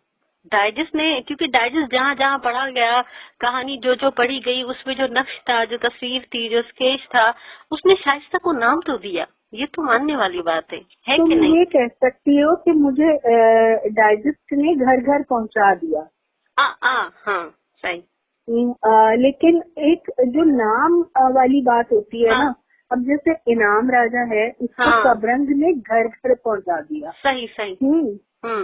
डाइजेस्ट ने, क्योंकि डाइजेस्ट जहाँ जहाँ पढ़ा गया, कहानी जो जो पढ़ी गई, उसमें जो नक्श था, जो तस्वीर थी, जो स्केच था, उसने शाइस्ता को नाम तो दिया। ये तो मानने वाली बात है कि नहीं? ये कह सकती हो कि मुझे डाइजेस्ट ने घर घर पहुँचा दिया। हाँ, सही। लेकिन एक जो नाम वाली बात होती है ना, अब जैसे इनाम राजा है, उसको सबरंग ने घर घर पहुँचा दिया। सही।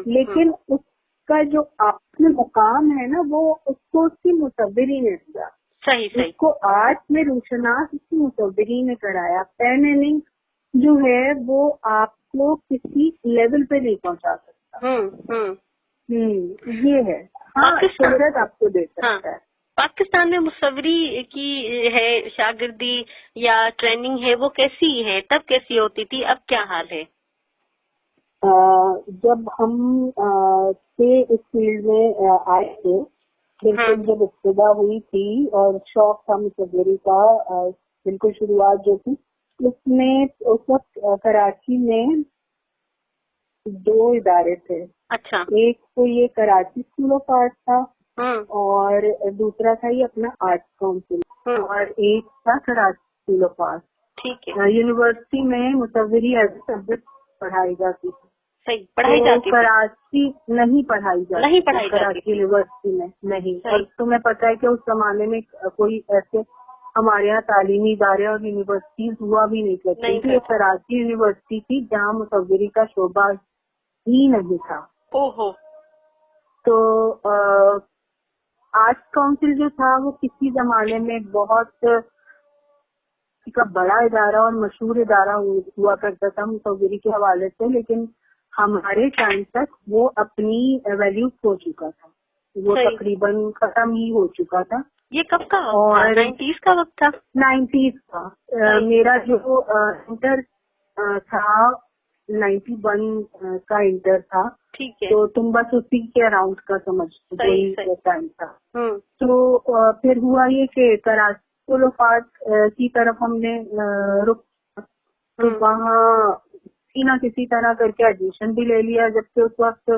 लेकिन उसका जो आपने मुकाम है ना, वो उसको उसकी मुसव्विरी ने दिया। सही। उसको आर्ट में रोशनास उसकी मुसव्विरी ने कराया। पेन एंड इंक जो है वो आपको किसी लेवल पे नहीं पहुंचा सकता। ये है। हाँ, शोहरत आपको दे सकता है। पाकिस्तान में मुसव्विरी की है शागिर्दी या ट्रेनिंग है, वो कैसी है? तब कैसी होती थी, अब क्या हाल है? जब हम इस फील्ड में आए थे, बिल्कुल जब इब्तिदा हुई थी और शौक था मुसव्विरी का, बिल्कुल शुरुआत जो थी उसमें, उस वक्त कराची में 2 इदारे थे। अच्छा। एक तो ये कराची स्कूल ऑफ आर्ट था और दूसरा था ये अपना आर्ट काउंसिल, और एक था कराची स्कूल ऑफ आर्ट। ठीक है। यूनिवर्सिटी में मुसव्विरी एज सब्जेक्ट पढ़ाई जाती थी। सही, पढ़ाई जाती थी। कराची नहीं पढ़ाई जाती कराची यूनिवर्सिटी में नहीं। और तुम्हें पता है कि उस जमाने में कोई ऐसे हमारे यहाँ तालीमी इदारे और यूनिवर्सिटीज हुआ भी नहीं करती थी। ये कराची यूनिवर्सिटी थी जहाँ मुसव्विरी का शोबा ही नहीं था। ओहो। तो आर्ट काउंसिल जो था वो किसी जमाने में बहुत का बड़ा इदारा और मशहूर इदारा हुआ करता था मुसव्विरी के हवाले से, लेकिन हमारे टाइम तक वो अपनी वैल्यू खो चुका था। वो सही। तकरीबन खत्म ही हो चुका था। ये कब का वक्त था? और 90s का वक्त था? 90s का। सही। मेरा जो इंटर था 91 का इंटर था। ठीक है। तो तुम बस उसी के अराउंड का समझ लो, सही वही सही। टाइम था। हम्म। तो फिर हुआ ये कि कराची स्कूल ऑफ आर्ट की तरफ हमने रुक, तो हम्म। वहाँ किसी ना किसी तरह करके एडमिशन भी ले लिया, जबकि उस वक्त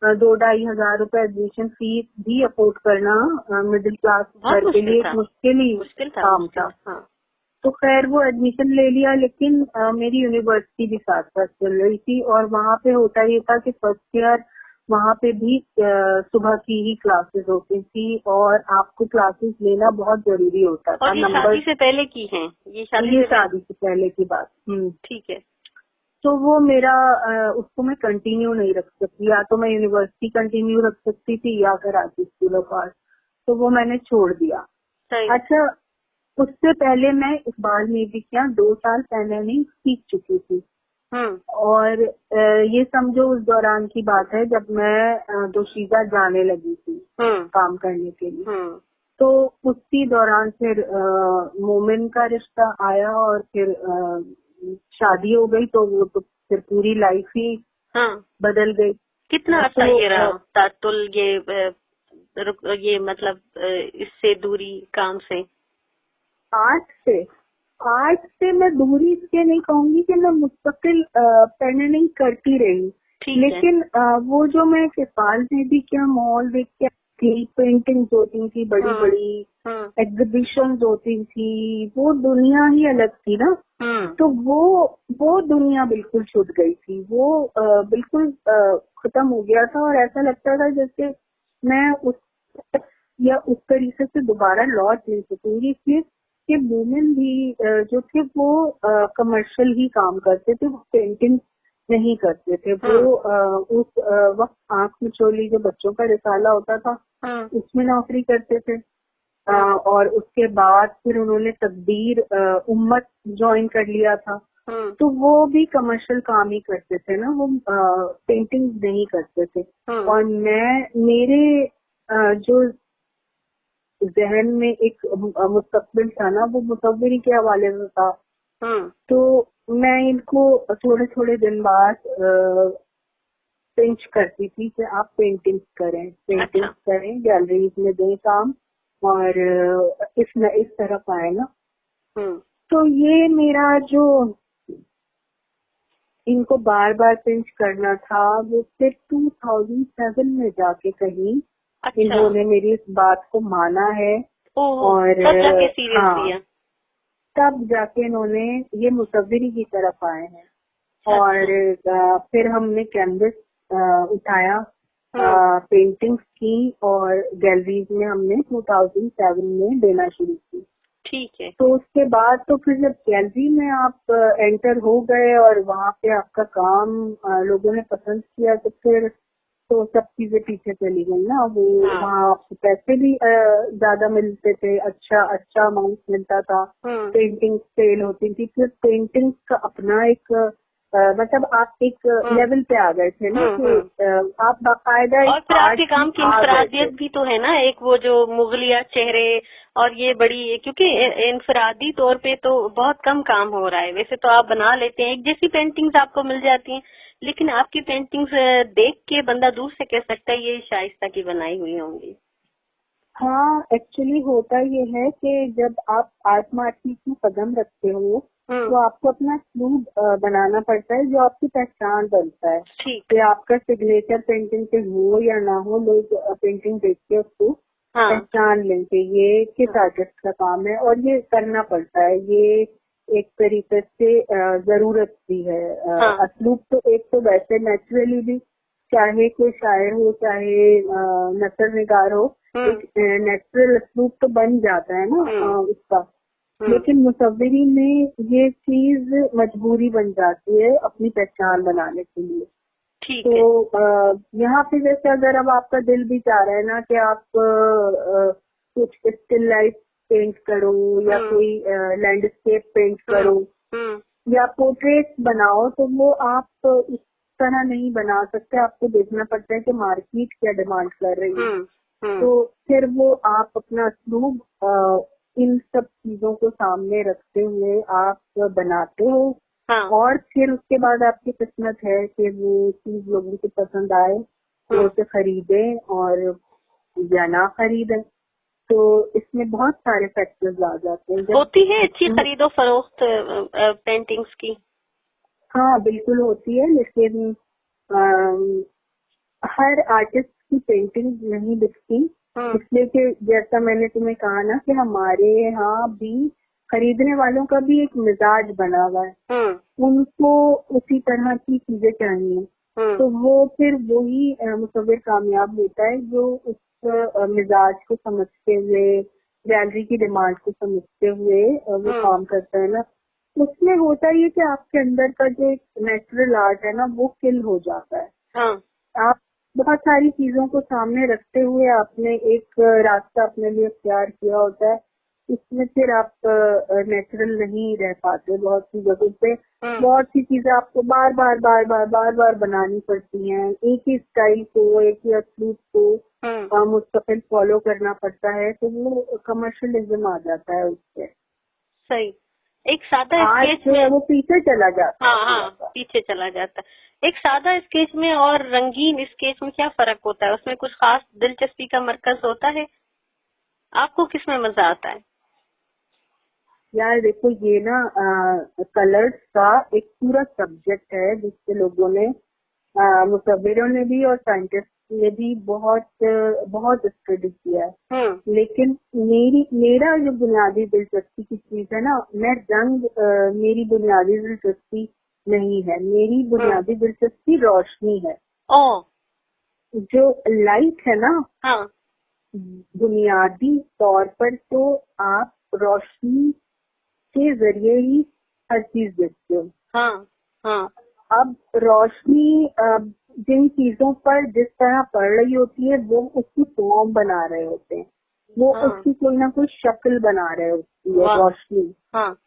2-2.5 हजार रुपए एडमिशन फीस भी अफोर्ड करना मिडिल क्लास बहुत घर के मुश्किल लिए था। एक मुश्किल ही मुश्किल था, काम मुश्किल था। था। हाँ। तो खैर वो एडमिशन ले लिया, लेकिन मेरी यूनिवर्सिटी भी साथ साथ चल रही थी, और वहाँ पे होता ये था कि फर्स्ट ईयर वहाँ पे भी सुबह की ही क्लासेस होती थी, और आपको क्लासेस लेना बहुत जरूरी होता था। और ये नंबर, शादी से पहले की हैं? ये शादी ये से पहले? शादी से पहले की बात। ठीक है। तो वो मेरा उसको मैं कंटिन्यू नहीं रख सकती, या तो मैं यूनिवर्सिटी कंटिन्यू रख सकती थी या कराची स्कूल ऑफ आर्ट, तो वो मैंने छोड़ दिया। सही। अच्छा, उससे पहले मैं इकबाल म्यूजिक 2 साल पहले नहीं सीख चुकी थी, और ये समझो उस दौरान की बात है जब मैं दोशीजा जाने लगी थी काम करने के लिए। तो उसी दौरान फिर मोमिन का रिश्ता आया, और फिर शादी हो गई, तो वो तो फिर पूरी लाइफ ही बदल गई। कितना अच्छा तो ये रहा तातुल, ये मतलब इससे दूरी काम से? आर्ट से मैं दूरी इसलिए नहीं कहूंगी कि मैं मुस्तकिल पेंटिंग करती रही, लेकिन वो जो मैं इकबाल में भी क्या माहौल देख के थी, पेंटिंग्स होती थी, बड़ी बड़ी एग्जीबिशंस होती थी, वो दुनिया ही अलग थी ना। तो वो दुनिया बिल्कुल छूट गई थी, वो बिल्कुल खत्म हो गया था, और ऐसा लगता था जैसे मैं उस तरीके से दोबारा लौट नहीं सकूंगी, इसलिए कि मोमिन भी जो थे वो कमर्शियल ही काम करते थे, वो पेंटिंग नहीं करते थे। वो उस वक्त आंख मिचोली जो बच्चों का रिसाला होता था उसमें नौकरी करते थे, और उसके बाद फिर उन्होंने तकदीर उम्मत ज्वाइन कर लिया था। तो वो भी कमर्शियल काम ही करते थे ना, वो पेंटिंग नहीं करते थे। और मेरे जो जहन में एक मुस्तकबिल था ना, वो मुसव्विरी के हवाले से था। तो मैं इनको थोड़े थोड़े दिन बाद पिंच करती थी कि आप पेंटिंग्स करें, गैलरीज में दें काम, और इस तरफ आए ना। तो ये मेरा जो इनको बार बार पिंच करना था, वो फिर 2007 में जाके कहीं इन्होंने मेरी इस बात को माना है, और तब जाके इन्होंने ये मुसव्विरी की तरफ आए हैं। और फिर हमने कैनवस उठाया, पेंटिंग्स की, और गैलरीज में हमने 2007 में देना शुरू की। ठीक है। तो उसके बाद तो फिर जब गैलरी में आप एंटर हो गए और वहाँ पे आपका काम लोगों ने पसंद किया, तो फिर तो सब चीजें पीछे चली गई ना। वो वहाँ आपको पैसे भी ज्यादा मिलते थे, अच्छा अमाउंट मिलता था, पेंटिंग सेल होती थी, फिर पेंटिंग का अपना एक मतलब आप एक लेवल पे आ गए थे ना कि आप बाकायदा। और फिर आपके काम की इंफरादियत भी तो है ना, एक वो जो मुगलिया चेहरे, और ये बड़ी, क्योंकि इंफरादी तौर पे तो बहुत कम काम हो रहा है। वैसे तो आप बना लेते हैं, एक जैसी पेंटिंग्स आपको मिल जाती हैं, लेकिन आपकी पेंटिंग्स देख के बंदा दूर से कह सकता है ये शाइस्ता की बनाई हुई होंगी। हाँ, एक्चुअली होता ये है कि जब आप आर्ट मार्केट में कदम रखते हो तो आपको अपना स्लूब बनाना पड़ता है, जो आपकी पहचान बनता है। कि आपका सिग्नेचर पेंटिंग पे हो या ना हो, लोग पेंटिंग देख के उसको पहचान लेंगे ये किस आर्टिस्ट का काम है, और ये करना पड़ता है। ये एक तरीके से जरूरत भी है। स्लूब तो एक तो वैसे नेचुरली भी, चाहे कोई शायर हो चाहे नसर निगार हो, एक नेचुरल स्लूब तो बन जाता है ना उसका। लेकिन मुसव्विरी में ये चीज मजबूरी बन जाती है अपनी पहचान बनाने के लिए। तो यहाँ पे जैसे अगर अब आपका दिल भी चाह रहा है ना कि आप कुछ स्टिल लाइफ पेंट करो, या कोई लैंडस्केप पेंट करो, या पोर्ट्रेट बनाओ, तो वो आप इस तरह नहीं बना सकते। आपको देखना पड़ता है कि मार्केट क्या डिमांड कर रही है। तो फिर वो आप अपना असलूब इन सब चीजों को सामने रखते हुए आप बनाते हो। हाँ। और फिर उसके बाद आपकी किस्मत है कि वो चीज लोगों को पसंद आए, वो उसे खरीदें और या ना खरीदें। तो इसमें बहुत सारे फैक्टर्स आ जाते हैं। होती है अच्छी खरीदो फरोख्त पेंटिंग्स की? हाँ बिल्कुल होती है, लेकिन हर आर्टिस्ट की पेंटिंग नहीं दिखती, इसलिए कि जैसा मैंने तुम्हें कहा ना कि हमारे यहाँ भी खरीदने वालों का भी एक मिजाज बना हुआ है, उनको उसी तरह की चीजें चाहिए। तो वो फिर वही मुसव्विर कामयाब होता है जो उस मिजाज को समझते हुए, गैलरी की डिमांड को समझते हुए वो काम करता है ना। उसमें होता ये कि आपके अंदर का जो एक नेचुरल आर्ट है ना वो किल हो जाता है। आप बहुत सारी चीजों को सामने रखते हुए आपने एक रास्ता अपने लिए अख्तियार किया होता है, इसमें फिर आप नेचुरल नहीं रह पाते। बहुत सी जगहों पे बहुत सी चीजें आपको बार बार बनानी पड़ती हैं, एक ही स्टाइल को, एक ही असलूब को मुस्तकिल फॉलो करना पड़ता है, तो वो कमर्शियलिज्म आ जाता है उससे। सही। एक सादा स्केच में वो पीछे चला जाता है। हाँ, पीछे चला जाता है। एक सादा स्केच में और रंगीन स्केच में क्या फर्क होता है? उसमें कुछ खास दिलचस्पी का मरकज होता है? आपको किसमें मजा आता है? यार देखो, ये ना कलर्स का एक पूरा सब्जेक्ट है जिससे लोगों ने, मुसव्विरों ने भी और साइंटिस्ट ने भी बहुत स्टडी किया है। लेकिन मेरा जो बुनियादी दिलचस्पी की चीज है ना, मैं रंग मेरी बुनियादी दिलचस्पी नहीं है। मेरी बुनियादी दिलचस्पी रोशनी है। जो लाइट है ना, बुनियादी तौर पर तो आप रोशनी के जरिए ही हर चीज देखते हो। अब रोशनी जिन चीजों पर जिस तरह पड़ रही होती है वो उसकी फॉर्म बना रहे होते हैं, वो उसकी कोई ना कोई शक्ल बना रहे होती है रोशनी।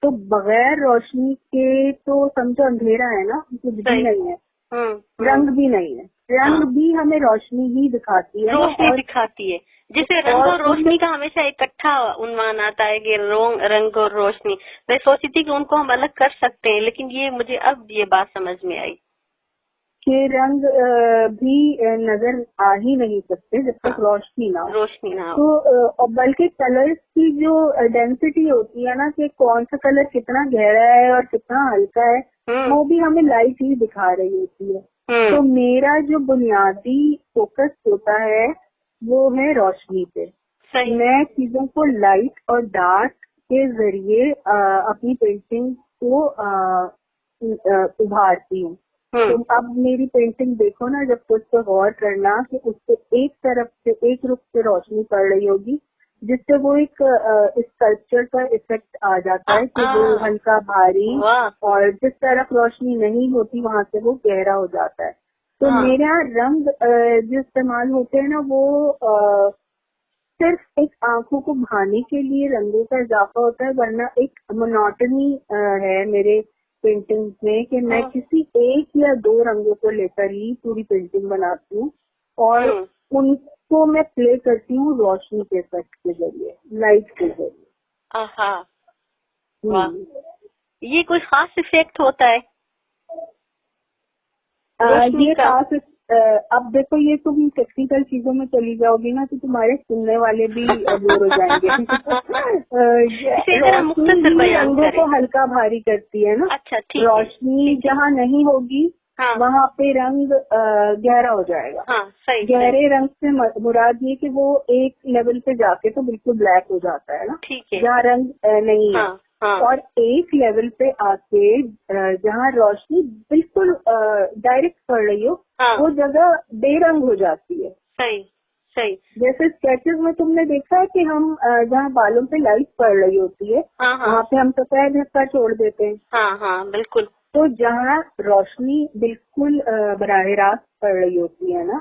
तो बगैर रोशनी के तो समझो अंधेरा है ना, कुछ भी नहीं है, रंग भी नहीं है। रंग भी हमें रोशनी ही दिखाती है, रोशनी दिखाती है। जिसे रंग और रोशनी का हमेशा इकट्ठा उन्वान आता है कि रंग और रोशनी। मैं सोची थी कि उनको हम अलग कर सकते हैं, लेकिन ये मुझे अब ये बात समझ में आई कि रंग भी नजर आ ही नहीं सकते जब तक रोशनी ना हो। तो बल्कि कलर्स की जो डेंसिटी होती है ना, कि कौन सा कलर कितना गहरा है और कितना हल्का है, वो भी हमें लाइट ही दिखा रही होती है। तो मेरा जो बुनियादी फोकस होता है वो है रोशनी पे। मैं चीजों को लाइट और डार्क के जरिए अपनी पेंटिंग को उभारती हूँ। तो अब मेरी पेंटिंग देखो ना, जब तो उस पर गौर करना कि उससे एक तरफ से एक रुख से रोशनी पड़ रही होगी, जिससे वो एक स्कल्पचर का इफेक्ट आ जाता है कि वो हल्का भारी, और जिस तरफ रोशनी नहीं होती वहां से वो गहरा हो जाता है। तो मेरे यहाँ रंग जो इस्तेमाल होते हैं ना, वो सिर्फ एक आंखों को भाने के लिए रंगों का इजाफा होता है, वरना एक मोनोटनी है मेरे पेंटिंग में कि मैं किसी एक या दो रंगों को लेकर ही पूरी पेंटिंग बनाती हूँ, और उनको मैं प्ले करती हूँ रोशनी के इफेक्ट के जरिए, लाइट के जरिए। ये कोई खास इफेक्ट होता है? ये खास अब देखो, ये तुम टेक्निकल चीजों में चली जाओगी ना तो तुम्हारे सुनने वाले भी बोर हो जाएंगे। रोशनी रंगों को हल्का भारी करती है ना। अच्छा, ठीक। रोशनी जहाँ नहीं होगी वहाँ पे रंग गहरा हो जाएगा। गहरे रंग से मुराद ये कि वो एक लेवल पे जाके तो बिल्कुल ब्लैक हो जाता है ना, जहाँ रंग नहीं है। और एक लेवल पे आके जहाँ रोशनी बिल्कुल डायरेक्ट पड़ रही हो, वो जगह बेरंग हो जाती है। सही। जैसे स्केचेस में तुमने देखा है कि हम जहाँ बालों पे लाइट पड़ रही होती है वहाँ पे हम सफेद हिस्सा छोड़ देते हैं। बिल्कुल। तो जहाँ रोशनी बिल्कुल बराह रास्त पड़ रही होती है ना,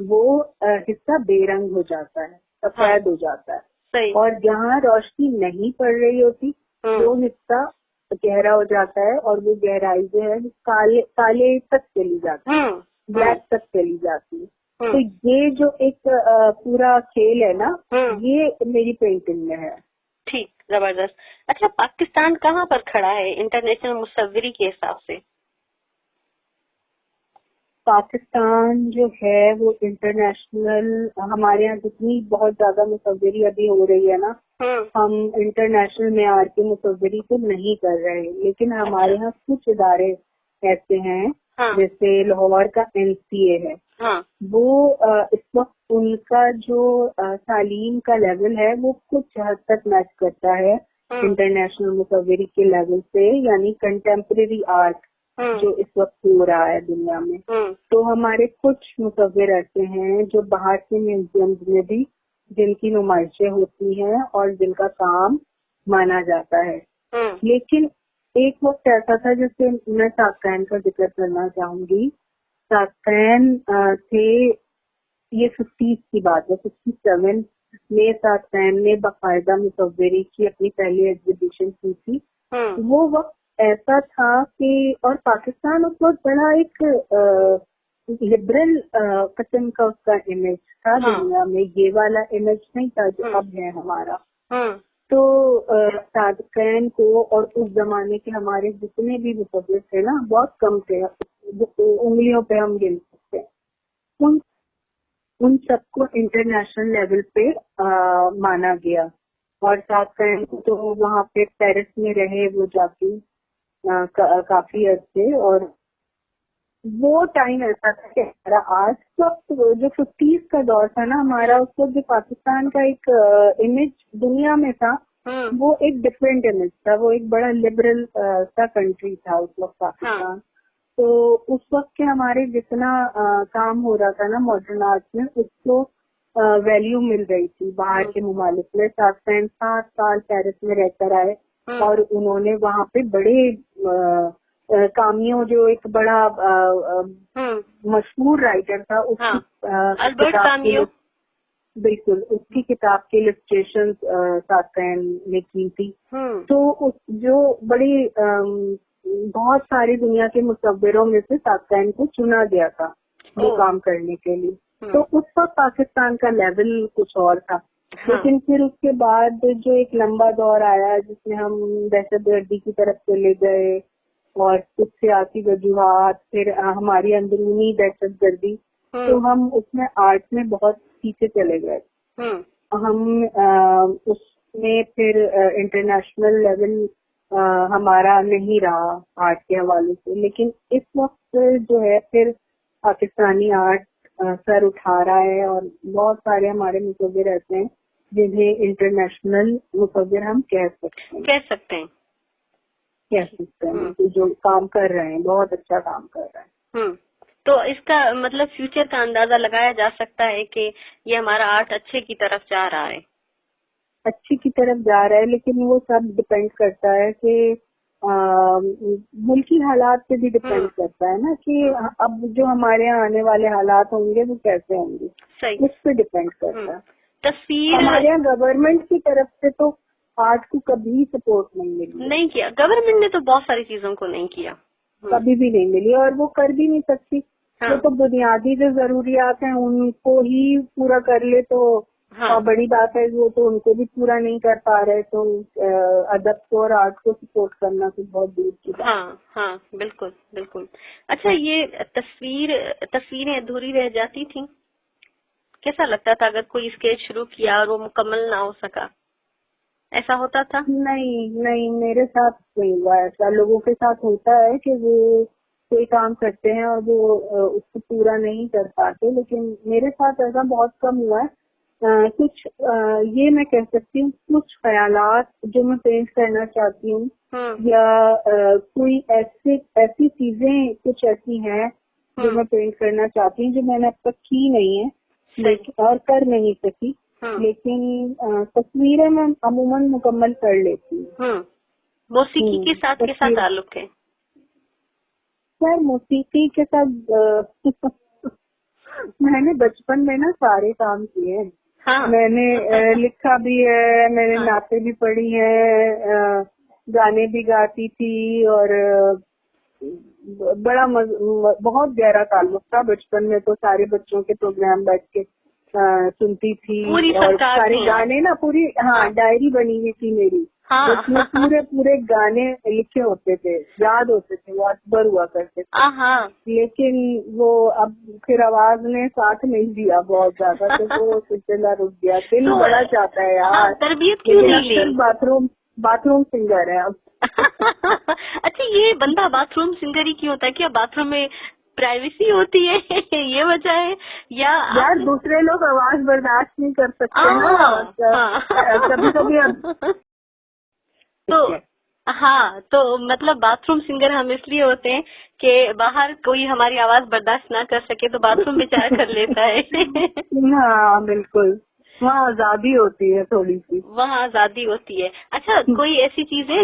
वो हिस्सा बेरंग हो जाता है, सफेद हो जाता है। और जहाँ रोशनी नहीं पड़ रही होती वो हिस्सा गहरा हो जाता है, और वो गहराई जो है काले तक चली जाती है, ब्लैक तक चली जाती है। तो ये जो एक पूरा खेल है ना, ये मेरी पेंटिंग में है। ठीक, जबरदस्त। अच्छा, पाकिस्तान कहाँ पर खड़ा है इंटरनेशनल मुसव्विरी के हिसाब से? पाकिस्तान जो है वो इंटरनेशनल, हमारे यहाँ जितनी बहुत ज्यादा मुसव्विरी अभी हो रही है ना, हम इंटरनेशनल मेयार की मुसव्विरी तो नहीं कर रहे, लेकिन हमारे यहाँ कुछ इदारे ऐसे हैं, जैसे लाहौर का NCA है, वो इस वक्त उनका जो तालीम का लेवल है वो कुछ हद तक मैच करता है इंटरनेशनल मुसव्विरी के लेवल से, यानी कंटेम्प्रेरी आर्ट जो इस वक्त हो रहा है दुनिया में। तो हमारे कुछ मुसव्विर ऐसे हैं जो बाहर के म्यूजियम में भी जिनकी नुमाइशें होती हैं और जिनका काम माना जाता है। लेकिन एक वक्त ऐसा था, जैसे मैं साकैन का जिक्र करना चाहूंगी। साकैन थे, ये 50 की बात है, 57 में साकैन ने बाकायदा मुसव्विरी की अपनी पहली एग्जीबिशन की थी। वो वक्त ऐसा था कि, और पाकिस्तान उस वक्त बड़ा एक लिबरल किस्म का उसका इमेज था दुनिया में, ये वाला इमेज नहीं था जो अब है हमारा। तो साकैन को और उस जमाने के हमारे जितने भी मुसव्विर थे ना, बहुत कम थे, उंगलियों पे हम गिन सकते हैं, उन सबको इंटरनेशनल लेवल पे माना गया। और साकैन को तो वहाँ पे पेरिस में रहे वो जाके काफी अर्से, और वो टाइम ऐसा था कि हमारा आज तो जो 50 का दौर था ना हमारा, उसको जो पाकिस्तान का एक इमेज दुनिया में था, वो एक डिफरेंट इमेज था, वो एक बड़ा लिबरल सा कंट्री था उस वक्त पाकिस्तान। तो उस वक्त के हमारे जितना काम हो रहा था ना मॉडर्न आर्ट में, उसको वैल्यू मिल रही थी बाहर के ममालिक में। 7 साल पेरिस में रहकर आए और उन्होंने वहाँ पे बड़े कामियों, जो एक बड़ा मशहूर राइटर था, उसकी अल्बर्ट कामियो, बिल्कुल उसकी किताब के इलस्ट्रेशन साकैन ने की थी। तो उस जो बड़ी बहुत सारी दुनिया के मुसव्विरों में से साकैन को चुना गया था वो काम करने के लिए। तो उस वक्त पाकिस्तान का लेवल कुछ और था। लेकिन फिर उसके बाद जो एक लंबा दौर आया जिसमें हम दहशतगर्दी की तरफ चले गए और कुछ सियासी वजूहात, फिर हमारी अंदरूनी दहशतगर्दी, तो हम उसमें आर्ट में बहुत पीछे चले गए। हम उसमें फिर इंटरनेशनल लेवल हमारा नहीं रहा आर्ट के हवाले से। लेकिन इस वक्त जो है फिर पाकिस्तानी आर्ट सर उठा रहा है और बहुत सारे हमारे मुसव्विर ऐसे हैं जिन्हें इंटरनेशनल मुसव्विर हम कह सकते हैं जो काम कर रहे हैं, बहुत अच्छा काम कर रहे हैं। तो इसका मतलब फ्यूचर का अंदाजा लगाया जा सकता है कि ये हमारा आर्ट अच्छे की तरफ जा रहा है? अच्छी की तरफ जा रहा है, लेकिन वो सब डिपेंड करता है कि मुल्की हालात पे भी डिपेंड करता है ना, कि अब जो हमारे यहाँ आने वाले हालात होंगे वो कैसे होंगे, उस पर डिपेंड करता है। तस्वीर हमारे यहाँ गवर्नमेंट की तरफ से तो आर्ट को कभी सपोर्ट नहीं किया, गवर्नमेंट ने तो बहुत सारी चीजों को नहीं किया, कभी भी नहीं मिली, और वो कर भी नहीं सकती। वो तो बुनियादी जो जरूरियात हैं उनको ही पूरा कर ले तो बड़ी बात है, वो तो उनको भी पूरा नहीं कर पा रहे, तो अदब को और आर्ट को सपोर्ट करना तो बहुत दूर की बात। हाँ, बिल्कुल बिल्कुल। अच्छा, ये तस्वीरें अधूरी रह जाती थी, कैसा लगता था अगर कोई स्केच शुरू किया और वो मुकम्मल ना हो सका, ऐसा होता था? नहीं, मेरे साथ नहीं हुआ ऐसा। लोगों के साथ होता है कि वो कोई काम करते हैं और वो उसको पूरा नहीं कर पाते, लेकिन मेरे साथ ऐसा बहुत कम हुआ है। कुछ ये मैं कह सकती हूँ, कुछ ख्यालात जो मैं पेंट करना चाहती हूँ या कोई ऐसी चीजें कुछ ऐसी हैं जो मैं पेंट करना चाहती हूँ जो मैंने अब तक की नहीं है और कर नहीं सकी, लेकिन तस्वीरें मैं अमूमन मुकम्मल कर लेती हूँ। मौसीकी के साथ कैसा ताल्लुक है? सर मौसीकी के साथ मैंने बचपन में ना सारे काम किए हैं। मैंने लिखा भी है, मैंने नाते भी पढ़ी है, गाने भी गाती थी और बड़ा बहुत गहरा ताल्लुक था। बचपन में तो सारे बच्चों के प्रोग्राम बैठ के सुनती थी, पूरी और सरकार सारे थी। गाने ना पूरी, हाँ, डायरी बनी हुई थी मेरी, हाँ जिसमें पूरे पूरे गाने लिखे होते थे, याद होते थे, वो अकबर हुआ करते थे। हाँ। लेकिन वो अब फिर आवाज ने साथ नहीं दिया बहुत ज्यादा, तो वो सिलसिला रुक गया। दिल तो बड़ा चाहता है हाँ, यार, तरबियत क्यों लेकिन नहीं अक्सर ली? बाथरूम सिंगर है अब। अच्छा, ये बंदा बाथरूम सिंगर ही क्यों होता है? क्या बाथरूम में प्राइवेसी होती है? ये वजह है या यार आपने? दूसरे लोग आवाज बर्दाश्त नहीं कर सकते ना, हाँ। कभी कभी अब। तो हाँ, तो मतलब बाथरूम सिंगर हम इसलिए होते हैं कि बाहर कोई हमारी आवाज बर्दाश्त ना कर सके तो बाथरूम बेचारा कर लेता है। हाँ बिल्कुल, वहाँ आजादी होती है थोड़ी सी। वहाँ आजादी होती है। अच्छा, कोई ऐसी चीज है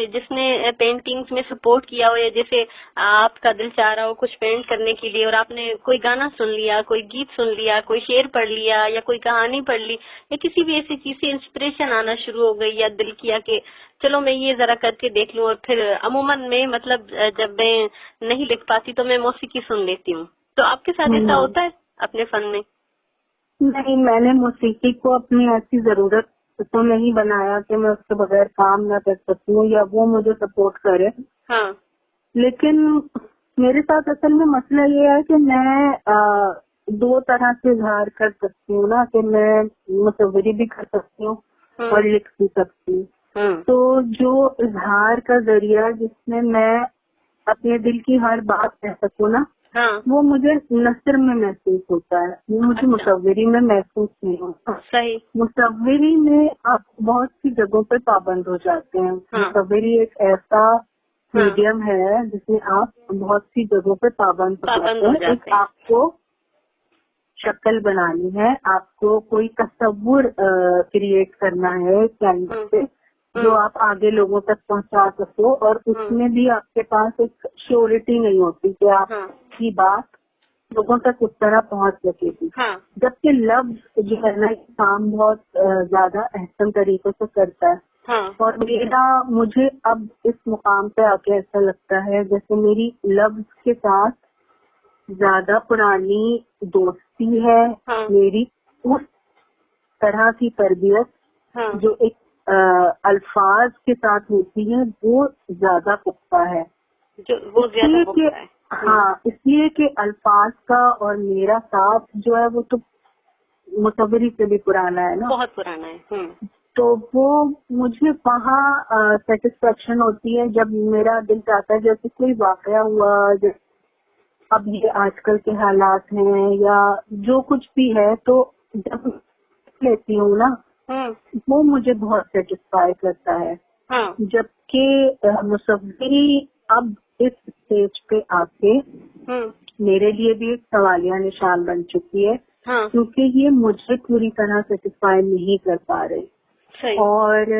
जिसने पेंटिंग्स में सपोर्ट किया हो, या जैसे आपका दिल चाह रहा हो कुछ पेंट करने के लिए और आपने कोई गाना सुन लिया, कोई गीत सुन लिया, कोई शेर पढ़ लिया या कोई कहानी पढ़ ली, या किसी भी ऐसी चीज से इंस्पिरेशन आना शुरू हो गई, या दिल किया कि चलो मैं ये जरा करके देख लूं, और फिर अमूमन में मतलब जब मैं नहीं लिख पाती तो मैं मौसीकी सुन लेती हूँ। तो आपके साथ ऐसा होता है अपने फन में? नहीं, मैंने मौसीकी को अपनी ऐसी जरूरत तो नहीं बनाया कि मैं उसके बगैर काम ना कर सकूं या वो मुझे सपोर्ट करे। हाँ। लेकिन मेरे साथ असल में मसला ये है कि मैं दो तरह से इजहार कर सकती हूँ ना, कि मैं मुसव्वरी भी कर सकती हूँ और लिख भी सकती हूँ। तो जो इजहार का जरिया जिसमें मैं अपने दिल की हर बात कह सकूँ ना, हाँ। वो मुझे नस्र में महसूस होता है, वो मुझे अच्छा। मुसव्वरी में महसूस नहीं होता। सही। मुसव्वरी में आप बहुत सी जगहों पर पाबंद हो जाते हैं। हाँ। मुसव्वरी एक ऐसा मीडियम है जिसमें आप बहुत सी जगहों पर पाबंद हो जाते हैं। एक आपको शक्ल बनानी है, आपको कोई तस्वुर क्रिएट करना है कैनवस पे जो आप आगे लोगों तक पहुंचा सको, और उसमें भी आपके पास एक श्योरिटी नहीं होती कि आपकी बात लोगों तक उस तरह पहुंच सकेगी। जबकि लफ्ज जो है ना, काम बहुत ज्यादा अहम तरीके से करता है। और मुझे अब इस मुकाम पे आके ऐसा लगता है जैसे मेरी लफ्ज के साथ ज्यादा पुरानी दोस्ती है। मेरी उस तरह की तरबियत जो एक अल्फाज के साथ होती है वो ज्यादा पुख्ता है। इसलिए कि इसलिए कि अल्फाज का और मेरा साथ जो है वो तो मुसव्वरी से भी पुराना है ना, बहुत पुराना है। तो वो मुझे वहाँ सेटिस्फेक्शन होती है जब मेरा दिल चाहता है, जैसे कोई वाकया हुआ, जैसे अब ये आजकल के हालात हैं या जो कुछ भी है, तो जब लेती हूँ ना वो मुझे बहुत सेटिस्फाई करता है। जबकि मुसव्वरी अब इस स्टेज पे आके मेरे लिए भी एक सवालिया निशान बन चुकी है, क्योंकि ये मुझे पूरी तरह सेटिस्फाई नहीं कर पा रही। और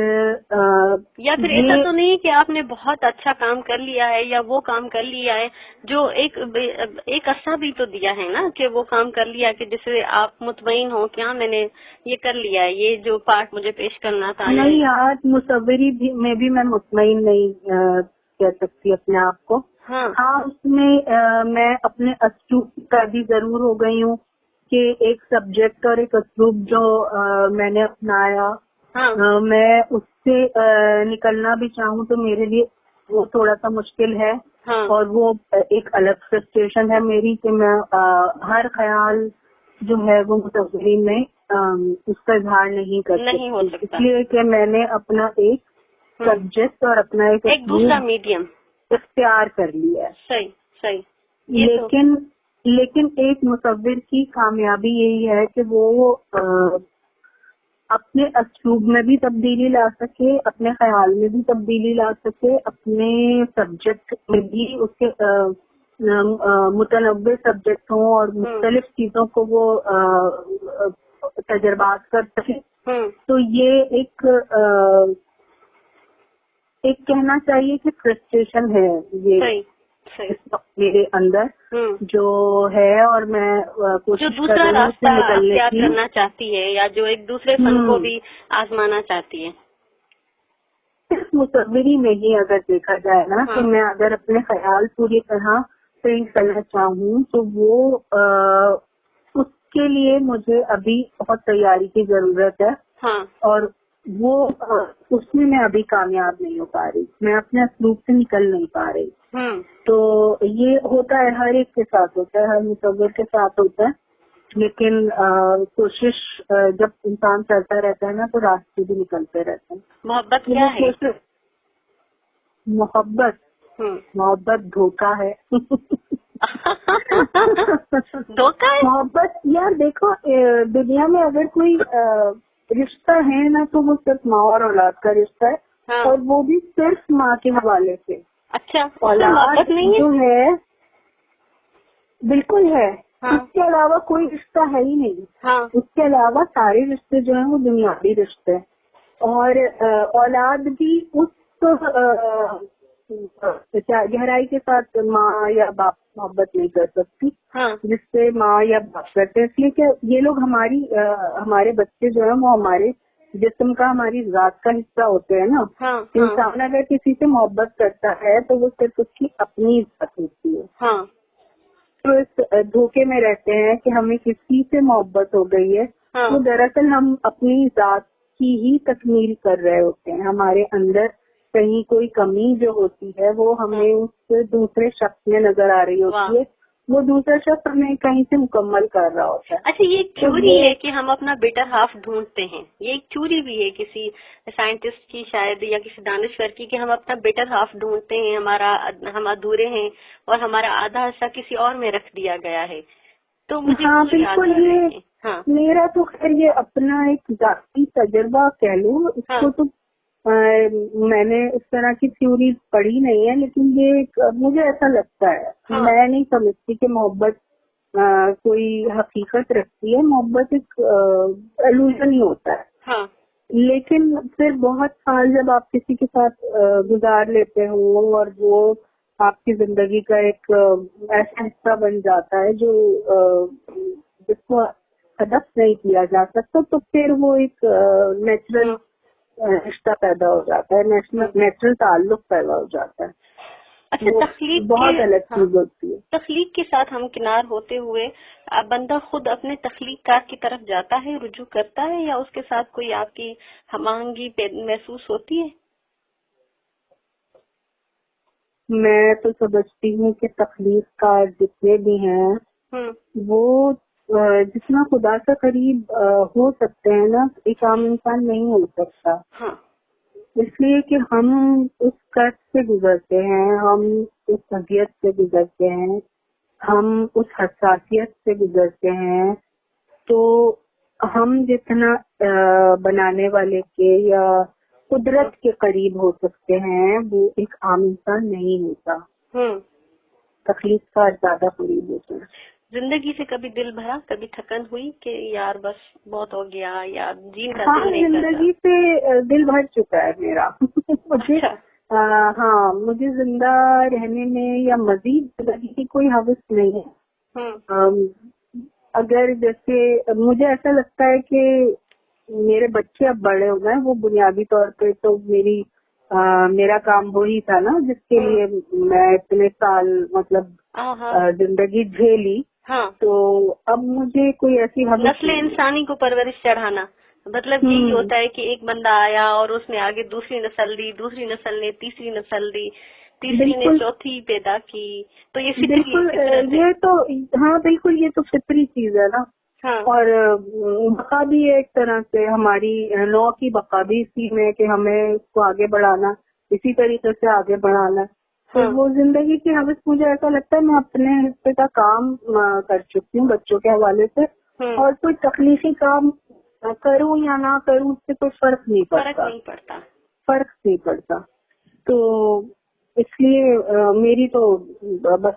या फिर ऐसा तो नहीं कि आपने बहुत अच्छा काम कर लिया है या वो काम कर लिया है जो एक अरसा भी तो दिया है ना, कि वो काम कर लिया कि जिससे आप मुतमईन हो कि हाँ मैंने ये कर लिया है, ये जो पार्ट मुझे पेश करना था। नहीं यार, मुसव्वरी में भी मैं मुतमईन नहीं कह सकती अपने आप को। हाँ, उसमें मैं अपने अस्लूब का भी जरूर हो गई हूँ कि एक सब्जेक्ट और एक अस्लूब जो मैंने अपनाया, मैं उससे निकलना भी चाहूँ तो मेरे लिए वो थोड़ा सा मुश्किल है। और वो एक अलग फ्रस्ट्रेशन है मेरी कि मैं हर ख्याल जो है वो मुसव्वरी में उसका इजहार नहीं कर सकती, इसलिए कि मैंने अपना एक सब्जेक्ट और अपना एक दूसरा मीडियम इख्तियार कर लिया है। सही सही। लेकिन एक मुसव्विर की कामयाबी यही है कि वो अपने अस्लूब में भी तब्दीली ला सके, अपने ख्याल में भी तब्दीली ला सके, अपने सब्जेक्ट में भी उसके मुतनव्वे सब्जेक्ट हों और मुख्तलिफ चीजों को वो तजर्बात कर सके। तो ये एक कहना चाहिए कि फ्रस्ट्रेशन है ये मेरे अंदर जो है, और मैं कोशिश कर रही हूँ उससे निकलने की। करना चाहती है या जो एक दूसरे फन को भी आजमाना चाहती है। मुसव्विरी में ही अगर देखा जाए ना, कि मैं अगर अपने ख्याल पूरी तरह पेंट करना चाहूँ तो वो उसके लिए मुझे अभी बहुत तैयारी की जरूरत है। और वो उसमें मैं अभी कामयाब नहीं हो पा रही, मैं अपने अस्लूब से निकल नहीं पा रही। तो ये होता है, हर एक के साथ होता है, हर मुसव्विर के साथ होता है। लेकिन कोशिश जब इंसान करता रहता है ना, तो रास्ते भी निकलते रहते हैं। मोहब्बत क्या है? मोहब्बत धोखा है। धोखा है मोहब्बत, यार देखो, दुनिया में अगर कोई रिश्ता है ना, तो वो सिर्फ माँ और औलाद का रिश्ता है। और वो भी सिर्फ माँ के हवाले से। अच्छा, औलाद जो है बिल्कुल है। उसके अलावा कोई रिश्ता है ही नहीं। उसके अलावा सारे रिश्ते जो हैं वो दुनियावी रिश्ते हैं। और औलाद भी उस गहराई के साथ माँ या बाप मोहब्बत नहीं कर सकती जिससे माँ या बाप करते हैं। इसलिए कि ये लोग हमारे बच्चे जो है वो हमारे जिस्म का, हमारी जात का हिस्सा होते हैं ना। इंसान अगर किसी से मोहब्बत करता है तो वो सिर्फ उसकी अपनी इज्जत होती है। तो इस धोखे में रहते हैं कि हमें किसी से मोहब्बत हो गई है, तो दरअसल हम अपनी जात की ही तकमील कर रहे होते हैं। हमारे अंदर कहीं कोई कमी जो होती है वो हमें उस दूसरे शख्स में नजर आ रही होती है, वो दूसरा शख्स हमें कहीं से मुकम्मल कर रहा होता है। अच्छा, ये एक चोरी है कि हम अपना बेटर हाफ ढूंढते हैं। ये एक चोरी भी है किसी साइंटिस्ट की शायद, या किसी दानिश्वर की, कि हम अपना बेटर हाफ ढूंढते हैं। हम अधूरे हैं और हमारा आधा हिस्सा किसी और में रख दिया गया है। तो मुझे बिल्कुल, ये मेरा तो खैर ये अपना एक जाती तजुर्बा कह लूँ इसको। तो मैंने इस तरह की थ्योरी पढ़ी नहीं है, लेकिन ये मुझे ऐसा लगता है। मैं नहीं समझती कि मोहब्बत कोई हकीकत रखती है। मोहब्बत एक इल्यूजन ही होता है। लेकिन फिर बहुत साल जब आप किसी के साथ गुजार लेते हो और वो आपकी जिंदगी का एक ऐसा हिस्सा बन जाता है जो जिसको हदफ नहीं किया जा सकता, तो फिर वो एक नेचुरल रिश्ता पैदा हो जाता है, नेचुरल ताल्लुक पैदा हो जाता है। अच्छा, तख्लीक बहुत अलग चीज होती है। तख्लीक के साथ हम किनार होते हुए बंदा खुद अपने तख्लीककार की तरफ जाता है, रुजू करता है, या उसके साथ कोई आपकी हमआहंगी महसूस होती है? मैं तो समझती हूँ कि तख्लीककार जितने भी हैं वो जितना खुदा से करीब हो सकते हैं ना, एक आम इंसान नहीं हो सकता। इसलिए कि हम उस कष्ट से गुजरते हैं, हम उस अजियत से गुजरते हैं, हम उस हसासियत से गुजरते हैं। तो हम जितना बनाने वाले के या कुदरत के करीब हो सकते हैं, वो एक आम इंसान नहीं होता। तकलीफ का ज्यादा करीब होता है। जिंदगी से कभी दिल भरा, कभी थकन हुई कि यार बस बहुत हो गया, या दिल नहीं जिंदगी से दिल भर चुका है मेरा। मुझे मुझे जिंदा रहने में या मजीद जिंदगी की कोई हवस नहीं है। अगर जैसे मुझे ऐसा लगता है कि मेरे बच्चे अब बड़े हो गए, वो बुनियादी तौर पे तो मेरा काम वही था ना जिसके लिए मैं इतने साल मतलब जिंदगी झेली। तो अब मुझे कोई ऐसी नस्ल इंसानी को परवरिश चढ़ाना, मतलब यही होता है कि एक बंदा आया और उसने आगे दूसरी नस्ल दी, दूसरी नस्ल ने तीसरी नस्ल दी, तीसरी ने चौथी पैदा की। तो ये बिल्कुल ये तो बिल्कुल ये तो फितरी चीज है ना। और बका भी है एक तरह से, हमारी नौ की बका भी इसी में कि हमें उसको आगे बढ़ाना, इसी तरीके से आगे बढ़ाना। तो वो जिंदगी की हवस, मुझे ऐसा लगता है मैं अपने हिस्से का काम कर चुकी हूँ बच्चों के हवाले से। और कोई तकलीफी काम करूँ या ना करूँ उससे कोई फर्क नहीं पड़ता। तो इसलिए मेरी तो बस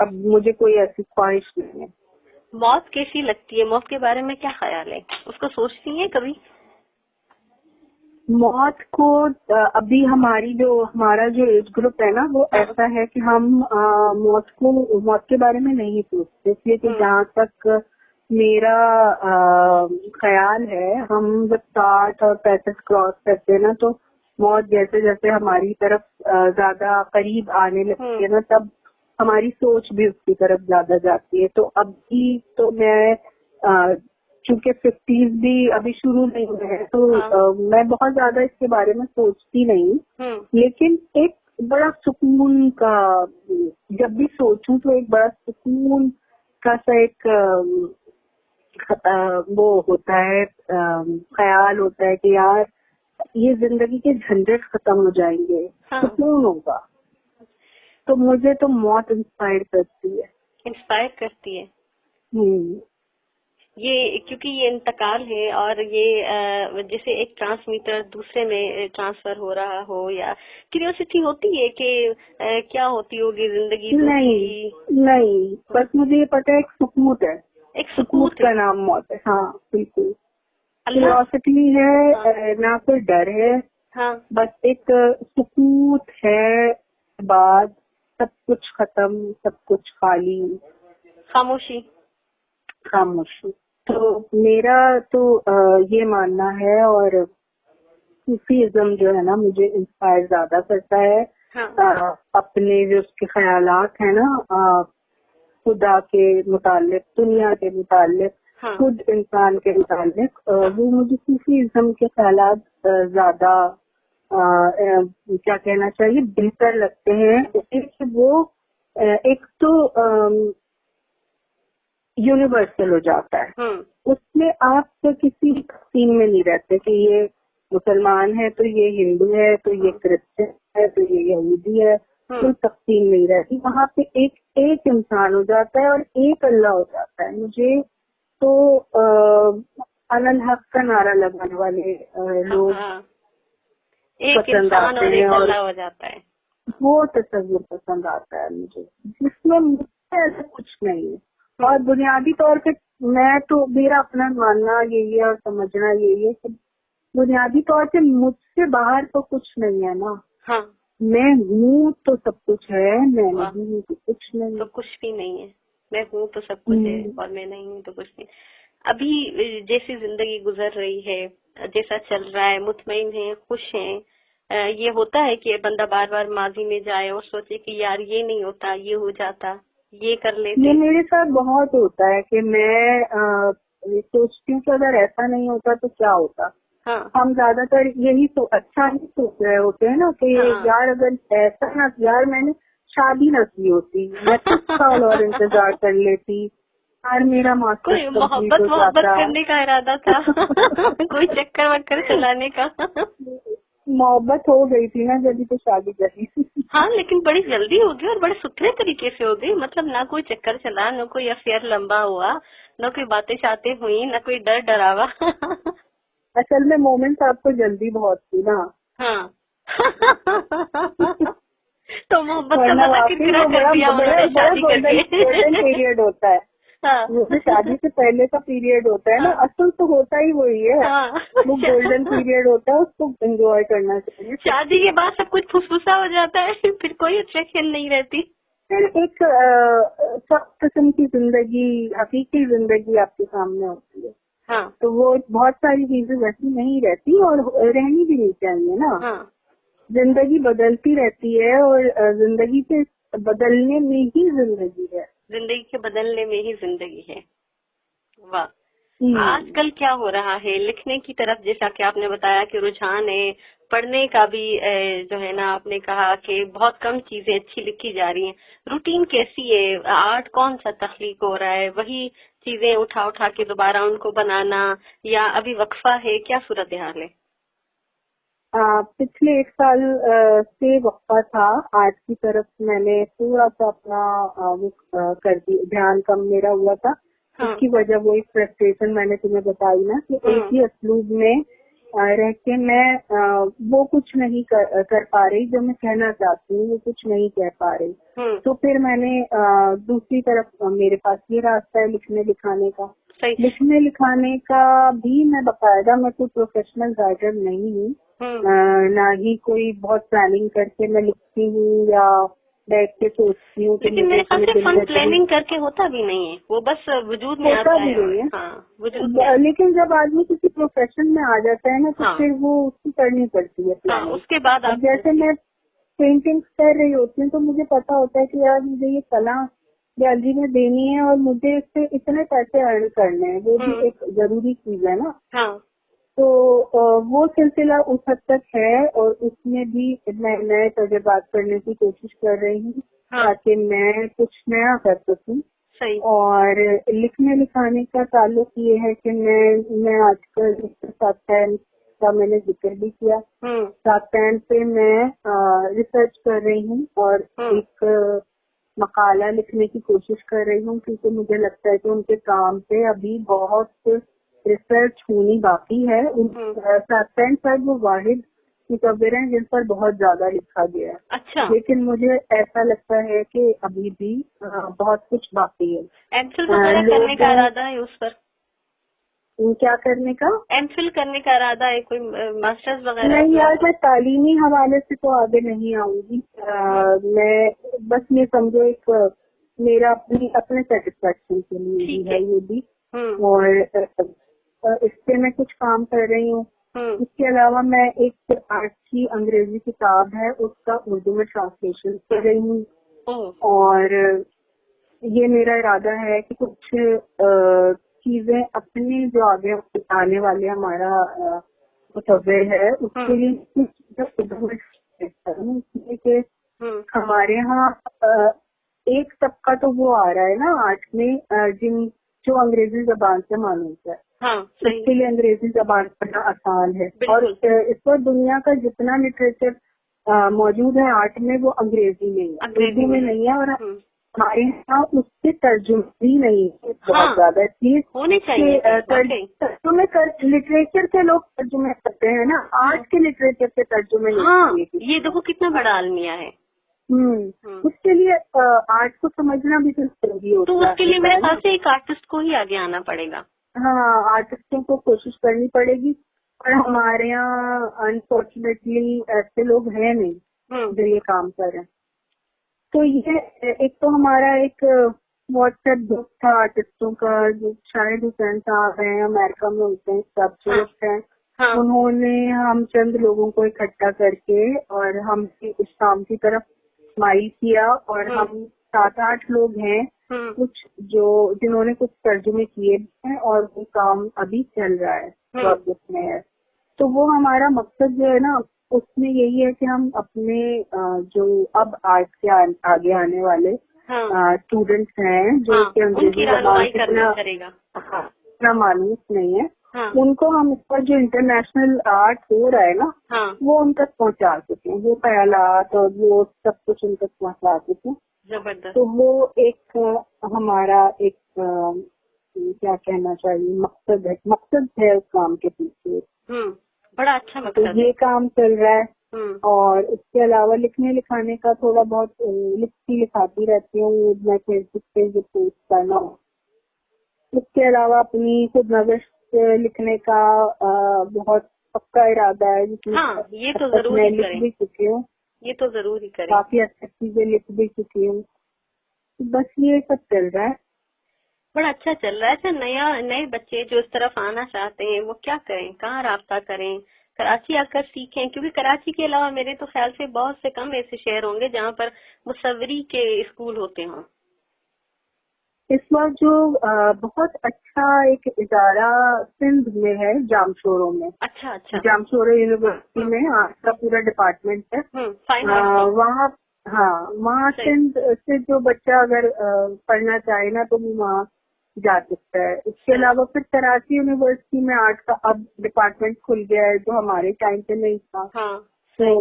अब मुझे कोई ऐसी ख्वाहिश नहीं है। मौत कैसी लगती है? मौत के बारे में क्या ख्याल है? उसको सोचती है कभी? मौत को अभी हमारा जो एज ग्रुप है ना, वो ऐसा है कि हम मौत के बारे में नहीं सोचते। इसलिए कि जहाँ तक मेरा ख्याल है, हम जब 60 और 65 क्रॉस करते हैं ना, तो मौत जैसे जैसे हमारी तरफ ज्यादा करीब आने लगती है ना, तब हमारी सोच भी उसकी तरफ ज्यादा जाती है। तो अभी तो मैं चूंकि 50s भी अभी शुरू नहीं हुए हैं, तो मैं बहुत ज्यादा इसके बारे में सोचती नहीं। लेकिन एक बड़ा सुकून का, जब भी सोचूं तो एक बड़ा सुकून का सा एक वो होता है, ख्याल होता है कि यार ये जिंदगी के झंझट खत्म हो जाएंगे, सुकून होगा। तो मुझे तो मौत इंस्पायर करती है। इंस्पायर करती है ये, क्योंकि ये इंतकाल है और ये जैसे एक ट्रांसमीटर दूसरे में ट्रांसफर हो रहा हो, या क्यूरियोसिटी होती है कि क्या होती होगी जिंदगी। नहीं, बस मुझे ये पता है एक सुकूत है, एक सुकूत का नाम मौत है। हाँ बिल्कुल, क्यूरियोसिटी है, ना कोई डर है। बस एक सुकूत है, बाद सब कुछ खत्म, सब कुछ खाली, खामोशी। तो मेरा तो ये मानना है, और सूफीज़्म जो है ना मुझे इंस्पायर ज्यादा करता है। अपने जो उसके ख्यालात है ना, खुदा के मुतालिक, दुनिया के मुतालिक, खुद इंसान के मुतालिक, वो मुझे सूफीज़्म के ख्यालात ज्यादा क्या कहना चाहिए, बेहतर लगते हैं। क्योंकि वो एक तो यूनिवर्सल हो जाता है, उसमें आप तो किसी तकसीम में नहीं रहते कि ये मुसलमान है तो ये हिंदू है तो ये क्रिश्चियन है तो ये यहूदी है, कोई तकसीम नहीं रहती। वहाँ पे एक इंसान हो जाता है और एक अल्लाह हो जाता है। मुझे तो अनल हक का नारा लगाने वाले लोग पसंद आते हैं, और हो जाता है वो तस्वीर पसंद आता है मुझे, जिसमें मुझे ऐसा कुछ नहीं है। और बुनियादी तौर पे मैं तो, मेरा अपना मानना यही है और समझना यही है कि बुनियादी तौर पे मुझसे बाहर तो कुछ नहीं है ना। मैं हूँ तो सब कुछ है, मैं नहीं हूँ तो कुछ नहीं, तो कुछ भी नहीं है। मैं हूँ तो सब कुछ है और मैं नहीं हूँ तो कुछ नहीं। अभी जैसी जिंदगी गुजर रही है, जैसा चल रहा है, मुतमईन है, खुश है, ये होता है कि बंदा बार बार माजी में जाए और सोचे कि यार ये नहीं होता, ये हो जाता, ये कर लेते। ये मेरे साथ बहुत होता है कि मैं सोचती हूँ कि अगर ऐसा नहीं होता तो क्या होता। हम ज्यादातर यही तो अच्छा ही सोच रहे होते हैं ना कि यार अगर ऐसा ना, यार मैंने शादी ना की होती, मैं 6 साल और इंतजार कर लेती, यार मेरा मास्टर्स कंप्लीट हो जाता। करने का इरादा था कोई चक्कर वक्कर चलाने का। मोहब्बत हो गई थी ना जब तो शादी करी। हाँ, लेकिन बड़ी जल्दी हो गई और बड़े सुथरे तरीके से हो गई। मतलब ना कोई चक्कर चला, ना कोई अफेयर लंबा हुआ, ना कोई बातें शातें हुई, ना कोई डर डरावा। असल में मोमेंट्स आपको जल्दी बहुत थी ना। हाँ। तो मोहब्बत का पता कितना कर दिया उन्होंने शादी करके। गोल्डन पीरियड होता है। वो तो शादी से पहले का पीरियड होता है ना, असल तो होता ही वही है। वो गोल्डन पीरियड होता है, उसको एंजॉय करना चाहिए। शादी के बाद सब कुछ फुसफुसा हो जाता है, फिर कोई अट्रैक्शन नहीं रहती। फिर एक सब किस्म की जिंदगी, हकीकी जिंदगी आपके सामने होती है। तो वो बहुत सारी चीजें वैसी नहीं रहती और रहनी भी नहीं चाहिए ना। जिंदगी बदलती रहती है और जिंदगी के बदलने में ही जिंदगी है। जिंदगी के बदलने में ही जिंदगी है। वाह। आजकल क्या हो रहा है लिखने की तरफ, जैसा कि आपने बताया कि रुझान है, पढ़ने का भी जो है ना, आपने कहा कि बहुत कम चीजें अच्छी लिखी जा रही हैं। रूटीन कैसी है, आर्ट कौन सा तख्लीक हो रहा है, वही चीजें उठा उठा के दोबारा उनको बनाना, या अभी वक्फा है, क्या सूरत हाल है? पिछले 1 साल से वक्फा था। आर्ट की तरफ मैंने थोड़ा सा अपना वो कर दिया, ध्यान कम मेरा हुआ था। उसकी वजह वो एक फ्रस्ट्रेशन मैंने तुम्हें बताई ना कि एक ही असलूब में रह के मैं वो कुछ नहीं कर पा रही, जो मैं कहना चाहती हूँ वो कुछ नहीं कह पा रही। तो फिर मैंने दूसरी तरफ, मेरे पास ये रास्ता है लिखने लिखाने का। लिखने लिखाने का भी मैं बाकायदा, मैं कोई प्रोफेशनल राइटर नहीं हूँ, ना ही कोई बहुत प्लानिंग करके मैं लिखती हूँ या बैठ के सोचती हूँ कि लेकिन मुझे मेरे ख्याल अपने से फन जिंदगी प्लानिंग करके होता भी नहीं है, वो बस वजूद में आता होता भी है। नहीं है। हाँ, वजूद में आता लेकिन जब आदमी किसी प्रोफेशन में आ जाता है ना तो हाँ। फिर वो उसकी करनी पड़ती है है। हाँ, प्लानिंग। उसके बाद अब आप जैसे मैं पेंटिंग्स कर रही होती हूँ तो मुझे पता होता है कि यार मुझे ये कला गैलरी में देनी है और मुझे इससे इतने पैसे अर्न करने हैं, वो भी एक जरूरी चीज है ना। हाँ। तो वो सिलसिला उस हद तक है और उसमें भी मैं नए तजुर्बात करने की कोशिश कर रही हूँ हाँ। ताकि मैं कुछ नया कर सकूँ। सही। और लिखने लिखाने का ताल्लुक ये है कि मैं आजकल साप्ताहिक का मैंने जिक्र भी किया, साप्ताहिक पे मैं रिसर्च कर रही हूँ और एक मकाला लिखने की कोशिश कर रही हूँ क्योंकि मुझे लगता है कि उनके काम पे अभी बहुत रिसर्च होनी बाकी है। साप्ताहिक पर वो वाहिद मुसव्विर हैं जिन पर बहुत ज्यादा लिखा गया है। अच्छा। लेकिन मुझे ऐसा लगता है कि अभी भी बहुत कुछ बाकी है। एमफिल वगैरह करने का इरादा है उस पर? क्या करने का? एमफिल करने का इरादा है, कोई मास्टर्स वगैरह? नहीं यार, मैं तालीमी हवाले से तो आगे नहीं आऊंगी। मैं बस ये समझो एक मेरा अपने सेटिस्फेक्शन के लिए भी है ये भी। और इससे मैं कुछ काम कर रही हूँ। इसके अलावा मैं एक आर्ट की अंग्रेजी किताब है उसका उर्दू में ट्रांसलेशन कर रही हूँ। और ये मेरा इरादा है कि कुछ चीजें अपने जो आगे आने वाले हमारा मुसव्विर है उसके लिए इसलिए कि हमारे यहाँ एक तबका तो वो आ रहा है ना आर्ट में जो अंग्रेजी जबान से मालूम है। हाँ, इसके लिए अंग्रेजी जबान पढ़ना आसान है। और इस पर दुनिया का जितना लिटरेचर मौजूद है आर्ट में वो अंग्रेजी में है, उर्दू में नहीं है। और हमारे यहाँ उसके तर्जुमे भी नहीं है बहुत ज्यादा, इसलिए होने चाहिए तर्जुमे लिटरेचर के लोग तर्जुमे करते हैं ना, आर्ट के लिटरेचर के तर्जुमे नहीं। ये देखो कितना बड़ा आलमिया है। उसके लिए आर्ट को समझना भी जरूरी होता है। तो उसके लिए मेरे ख्याल से एक आर्टिस्ट को ही आगे आना पड़ेगा। हाँ, आर्टिस्टों को कोशिश करनी पड़ेगी। और हमारे यहाँ अनफॉर्चुनेटली ऐसे लोग हैं नहीं जो ये काम कर रहे हैं। तो ये एक तो हमारा एक व्हाट्सएप ग्रुप था आर्टिस्टों का, जो शायद हुसैन साहब हैं, अमेरिका में होते हैं, सब दोस्त हैं। उन्होंने हम चंद लोगों को इकट्ठा करके और हम इस काम की तरफ स्माइल किया और हम 7-8 लोग हैं कुछ जिन्होंने कुछ तर्जुमे किए हैं और वो काम अभी चल रहा है, प्रोसेस में है। तो वो हमारा मकसद जो है ना उसमें यही है कि हम अपने जो अब आर्ट के आगे आने वाले स्टूडेंट्स हैं जो कि अंग्रेजी जबान इतना मालूम नहीं है, उनको हम इस पर जो इंटरनेशनल आर्ट हो रहा है ना वो उन तक पहुंचा सकें, वो ख्यालात और वो सब कुछ उन तक पहुंचा सकें। तो वो एक हमारा एक क्या कहना चाहिए मकसद है उस काम के पीछे। बड़ा अच्छा मकसद तो ये काम चल रहा है। और इसके अलावा लिखने लिखाने का थोड़ा बहुत लिखाती रहती हूँ मैं फेसबुक पे जो पोस्ट करना हूँ। इसके अलावा अपनी खुद नज़र लिखने का बहुत पक्का इरादा है। ये तो जरूर मैं लिख भी चुकी हूँ, ये तो जरूर ही करें। काफी अच्छी चीजें लिख भी चुकी हूँ। बस ये सब चल रहा है, बड़ा अच्छा चल रहा है। अच्छा, नए बच्चे जो इस तरफ आना चाहते हैं वो क्या करें, कहाँ राब्ता करें? कराची आकर सीखें, क्योंकि कराची के अलावा मेरे तो ख्याल से बहुत से कम ऐसे शहर होंगे जहाँ पर मुसव्वरी के स्कूल होते हों। इस बार जो बहुत अच्छा एक इदारा सिंध में है जामशोरों में। अच्छा। जामशोरो यूनिवर्सिटी में आर्ट का पूरा डिपार्टमेंट है वहाँ सिंध से जो बच्चा अगर पढ़ना चाहे ना तो वो वहाँ जा सकता है। इसके अलावा फिर कराची यूनिवर्सिटी में आर्ट का अब डिपार्टमेंट खुल गया है जो हमारे टाइम पे नहीं था। तो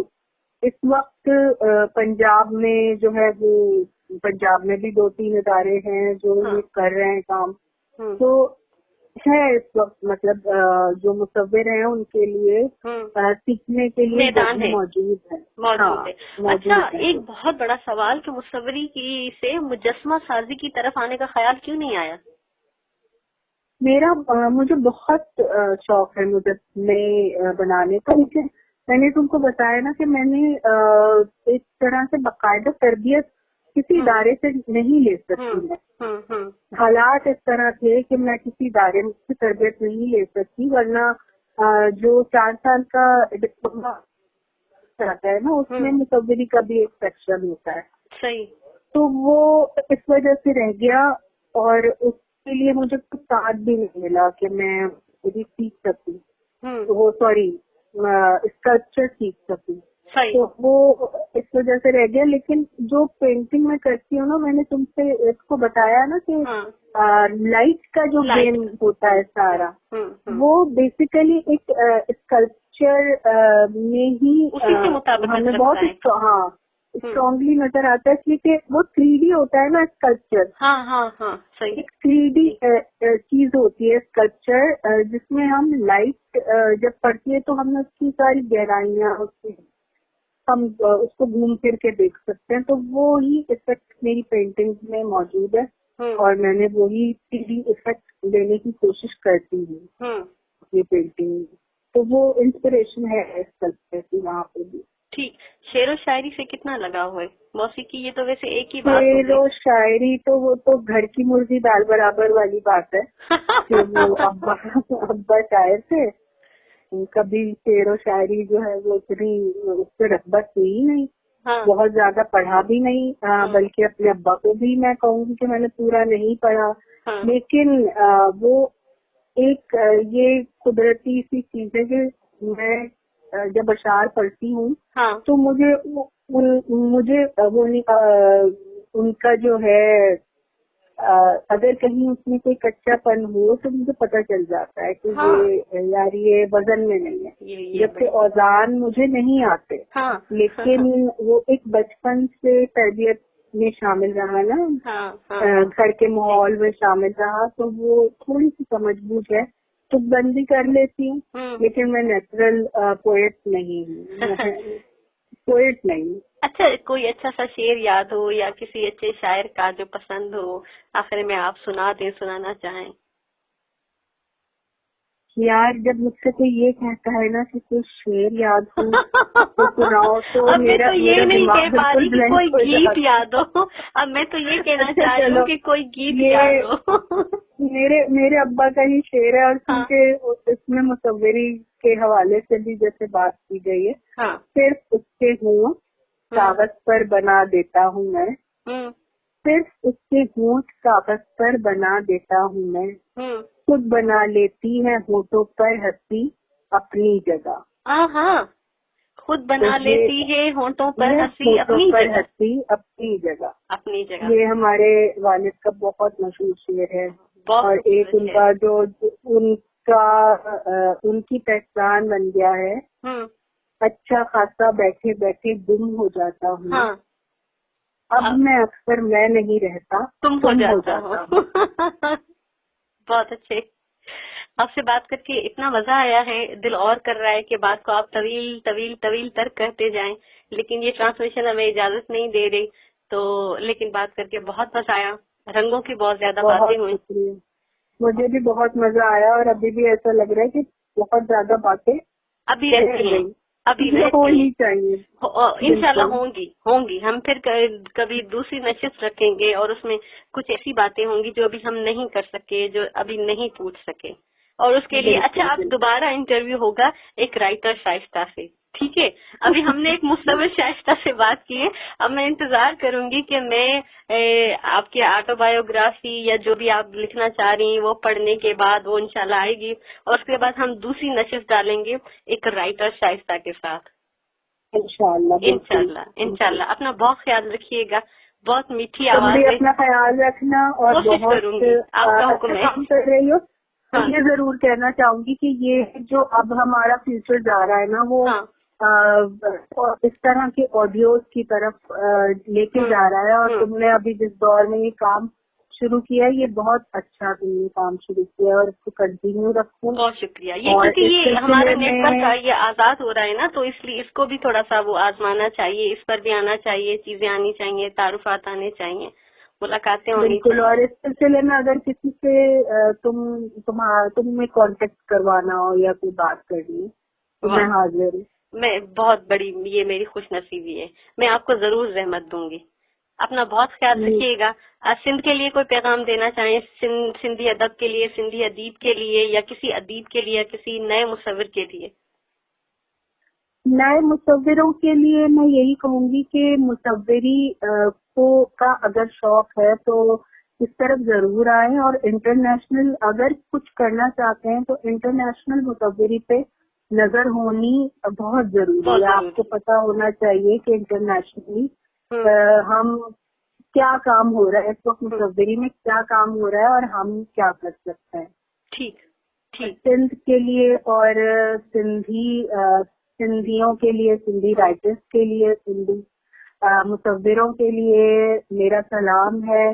इस वक्त पंजाब में जो है वो पंजाब में भी 2-3 इदारे हैं जो कर रहे हैं काम। तो है इस वक्त मतलब जो मुसव्विर हैं उनके लिए सीखने के लिए मौजूद है। अच्छा, एक बहुत बड़ा सवाल कि मुसव्वरी की से मुजस्मा साजी की तरफ आने का ख्याल क्यों नहीं आया? मुझे बहुत शौक है मुजस्मे बनाने का। मैंने तुमको बताया ना कि मैंने एक तरह से बाकायदा तरबियत किसी इदारे से नहीं ले सकती मैं। हालात इस तरह थे कि मैं किसी इदारे से तरबियत नहीं ले सकती, वरना जो 4 साल का डिप्लोमा रहता है ना, उसमें मुसव्विरी का भी एक सेक्शन होता है। सही। तो वो इस वजह से रह गया, और उसके लिए मुझे कुछ साथ भी नहीं मिला कि मैं यदि सीख सकूं, तो वो सॉरी स्कल्पचर सीख सकूं। तो वो इस वजह से रह गया। लेकिन जो पेंटिंग मैं करती हूँ ना, मैंने तुमसे इसको बताया ना कि लाइट का जो गेम होता है सारा, वो बेसिकली एक स्कल्पचर में ही हमें बहुत स्ट्रॉन्गली नजर आता है, क्योंकि वो 3D होता है ना स्कल्पचर। सही। एक 3D चीज होती है स्कल्पचर, जिसमें हम लाइट जब पड़ती है तो हमें उसकी सारी गहराइयाँ, हम उसको घूम फिर के देख सकते हैं। तो वो ही इफेक्ट मेरी पेंटिंग में मौजूद है, और मैंने वही 3D इफेक्ट देने की कोशिश करती हूँ ये पेंटिंग में। तो वो इंस्पिरेशन है स्कल्पचर की वहाँ पे भी। ठीक। शेरो शायरी से कितना लगाव है? मौसीकी ये तो वैसे एक ही बात शेरो शायरी तो वो तो घर की मुर्गी दाल बराबर वाली बात है कि वो अब्बा शायर थे, कभी शेरो शायरी जो है वो इतनी उससे रग़बत हुई नहीं। बहुत ज्यादा पढ़ा भी नहीं, बल्कि अपने अब्बा को भी मैं कहूँगी कि मैंने पूरा नहीं पढ़ा। लेकिन वो एक ये कुदरती सी चीज है कि मैं जब अशार पढ़ती हूँ तो मुझे उनका जो है अगर कहीं उसमें कोई कच्चापन हो तो मुझे पता चल जाता है कि ये वजन में नहीं है। जबकि औज़ान मुझे नहीं आते, लेकिन वो एक बचपन से तरबियत में शामिल रहा ना, घर के माहौल में शामिल रहा, तो वो थोड़ी सी समझ बूझ है, तो बंदी कर लेती हूँ। लेकिन मैं नेचुरल पोएट नहीं हूँ, पोएट नहीं। अच्छा, कोई अच्छा सा शेर याद हो या किसी अच्छे शायर का जो पसंद हो, आखिर में आप सुनाना चाहें? यार, जब मुझसे कोई ये कहता है ना कि कोई शेर याद हो तो सुनाओ, तो मेरा दिमाग बिल्कुल ब्लैंक हो जाता है। कोई गीत याद हो। अब मैं तो ये कहना चाह रही हूँ कि कोई गीत याद हो। मेरे अब्बा का ही शेर है, और क्योंकि इसमें मुसव्विरी के हवाले से भी जैसे बात की गई है, सिर्फ उसके होंठ कागज पर बना देता हूँ मैं, सिर्फ उसके होंठ कागज पर बना देता हूँ मैं, खुद बना लेती है होठों पर हंसी अपनी जगह। खुद बना लेती है होठों पर हंसी अपनी जगह। ये हमारे वालिद का बहुत मशहूर शेर है, और एक उनका जो उनकी पहचान बन गया है, अच्छा खासा बैठे बैठे गुम हो जाता हूँ, अब मैं अक्सर मैं नहीं रहता तुम हो जाता हूँ। बहुत अच्छे। आपसे बात करके इतना मजा आया है, दिल और कर रहा है कि बात को आप तवील तक कहते जाएं, लेकिन ये ट्रांसलेशन हमें इजाजत नहीं दे रही। तो लेकिन बात करके बहुत मजा आया, रंगों की बहुत ज्यादा बातें हुई। मुझे भी बहुत मजा आया, और अभी भी ऐसा लग रहा है कि बहुत ज्यादा बातें अभी रहती हैं, अभी होनी चाहिए। इंशाल्लाह होंगी। हम फिर कभी दूसरी नशिस्त रखेंगे, और उसमें कुछ ऐसी बातें होंगी जो अभी हम नहीं कर सके, जो अभी नहीं पूछ सके, और उसके लिए अच्छा अब दोबारा इंटरव्यू होगा एक राइटर शाइस्ता से, ठीक है? अभी हमने एक मुस्तवर शाइस्ता से बात की है, अब मैं इंतजार करूंगी कि मैं आपकी ऑटोबायोग्राफी या जो भी आप लिखना चाह रही हैं वो पढ़ने के बाद वो इंशाल्लाह आएगी, और उसके बाद हम दूसरी नशिस्त डालेंगे एक राइटर शाइस्ता के साथ। इंशाल्लाह। अपना बहुत ख्याल रखिएगा, बहुत मीठी आवाज है, अपना ख्याल रखना, और कोशिश करूंगी। आपका हुक्म है, काम कर रही हो। ये जरूर कहना चाहूंगी कि ये जो अब हमारा फ्यूचर जा रहा है ना, वो इस तरह के ऑडियोज की तरफ लेके जा रहा है, और तुमने अभी जिस दौर में ये काम शुरू किया है, ये बहुत अच्छा तुमने काम शुरू किया है, और इसको कंटिन्यू रखो। बहुत शुक्रिया। ये क्योंकि ये हमारा नेटवर्क का ये आजाद हो रहा है ना, तो इसलिए इसको भी थोड़ा सा वो आजमाना चाहिए, इस पर भी आना चाहिए, चीजें आनी चाहिए, तारुफात आने चाहिए, मुलाकातें होनी चाहिए। और इस सिलसिले में अगर किसी से तुम्हें कांटेक्ट करवाना हो या कोई बात करनी, तो मैं हाजिर हूँ। मैं बहुत बड़ी, ये मेरी खुशनसीबी है। मैं आपको जरूर रहमत दूंगी। अपना बहुत ख्याल रखिएगा। सिंध के लिए कोई पैगाम देना चाहें, सिंधी अदब के लिए, सिंधी अदीब के लिए, या किसी अदीब के लिए, किसी नए मुसव्विर के लिए? नए मुसव्विरों के लिए मैं यही कहूंगी कि मुसव्विरी को का अगर शौक है तो इस तरफ जरूर आए, और इंटरनेशनल अगर कुछ करना चाहते हैं तो इंटरनेशनल मुसव्विरी पे नजर होनी बहुत जरूरी है। आपको पता होना चाहिए कि इंटरनेशनली हम क्या काम हो रहा है, इस वक्त मुसव्विरी में क्या काम हो रहा है और हम क्या कर सकते हैं। ठीक ठीक। सिंध के लिए और सिंधियों के लिए, सिंधी राइटर्स के लिए, सिंधी मुसव्विरों के लिए मेरा सलाम है।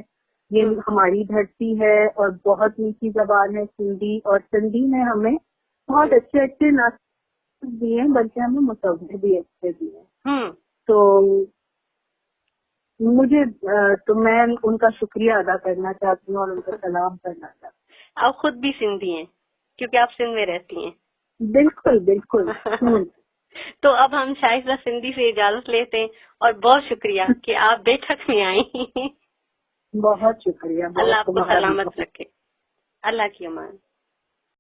ये हमारी धरती है और बहुत मीठी जबान है सिंधी, और सिंधी में हमें बहुत अच्छे अच्छे नाटक दिए हैं, बल्कि हमें मुसव्विर भी अच्छे दिए हैं। तो मैं उनका शुक्रिया अदा करना चाहती हूँ और उनका सलाम करना चाहती हूँ। आप खुद भी सिंधी हैं क्योंकि आप सिंध में रहती हैं। बिल्कुल बिल्कुल। तो अब हम शाइस्ता सिंधी से इजाजत लेते हैं, और बहुत शुक्रिया कि आप बैठक में आई। बहुत शुक्रिया। अल्लाह आपको सलामत रखे। अल्लाह की अमान।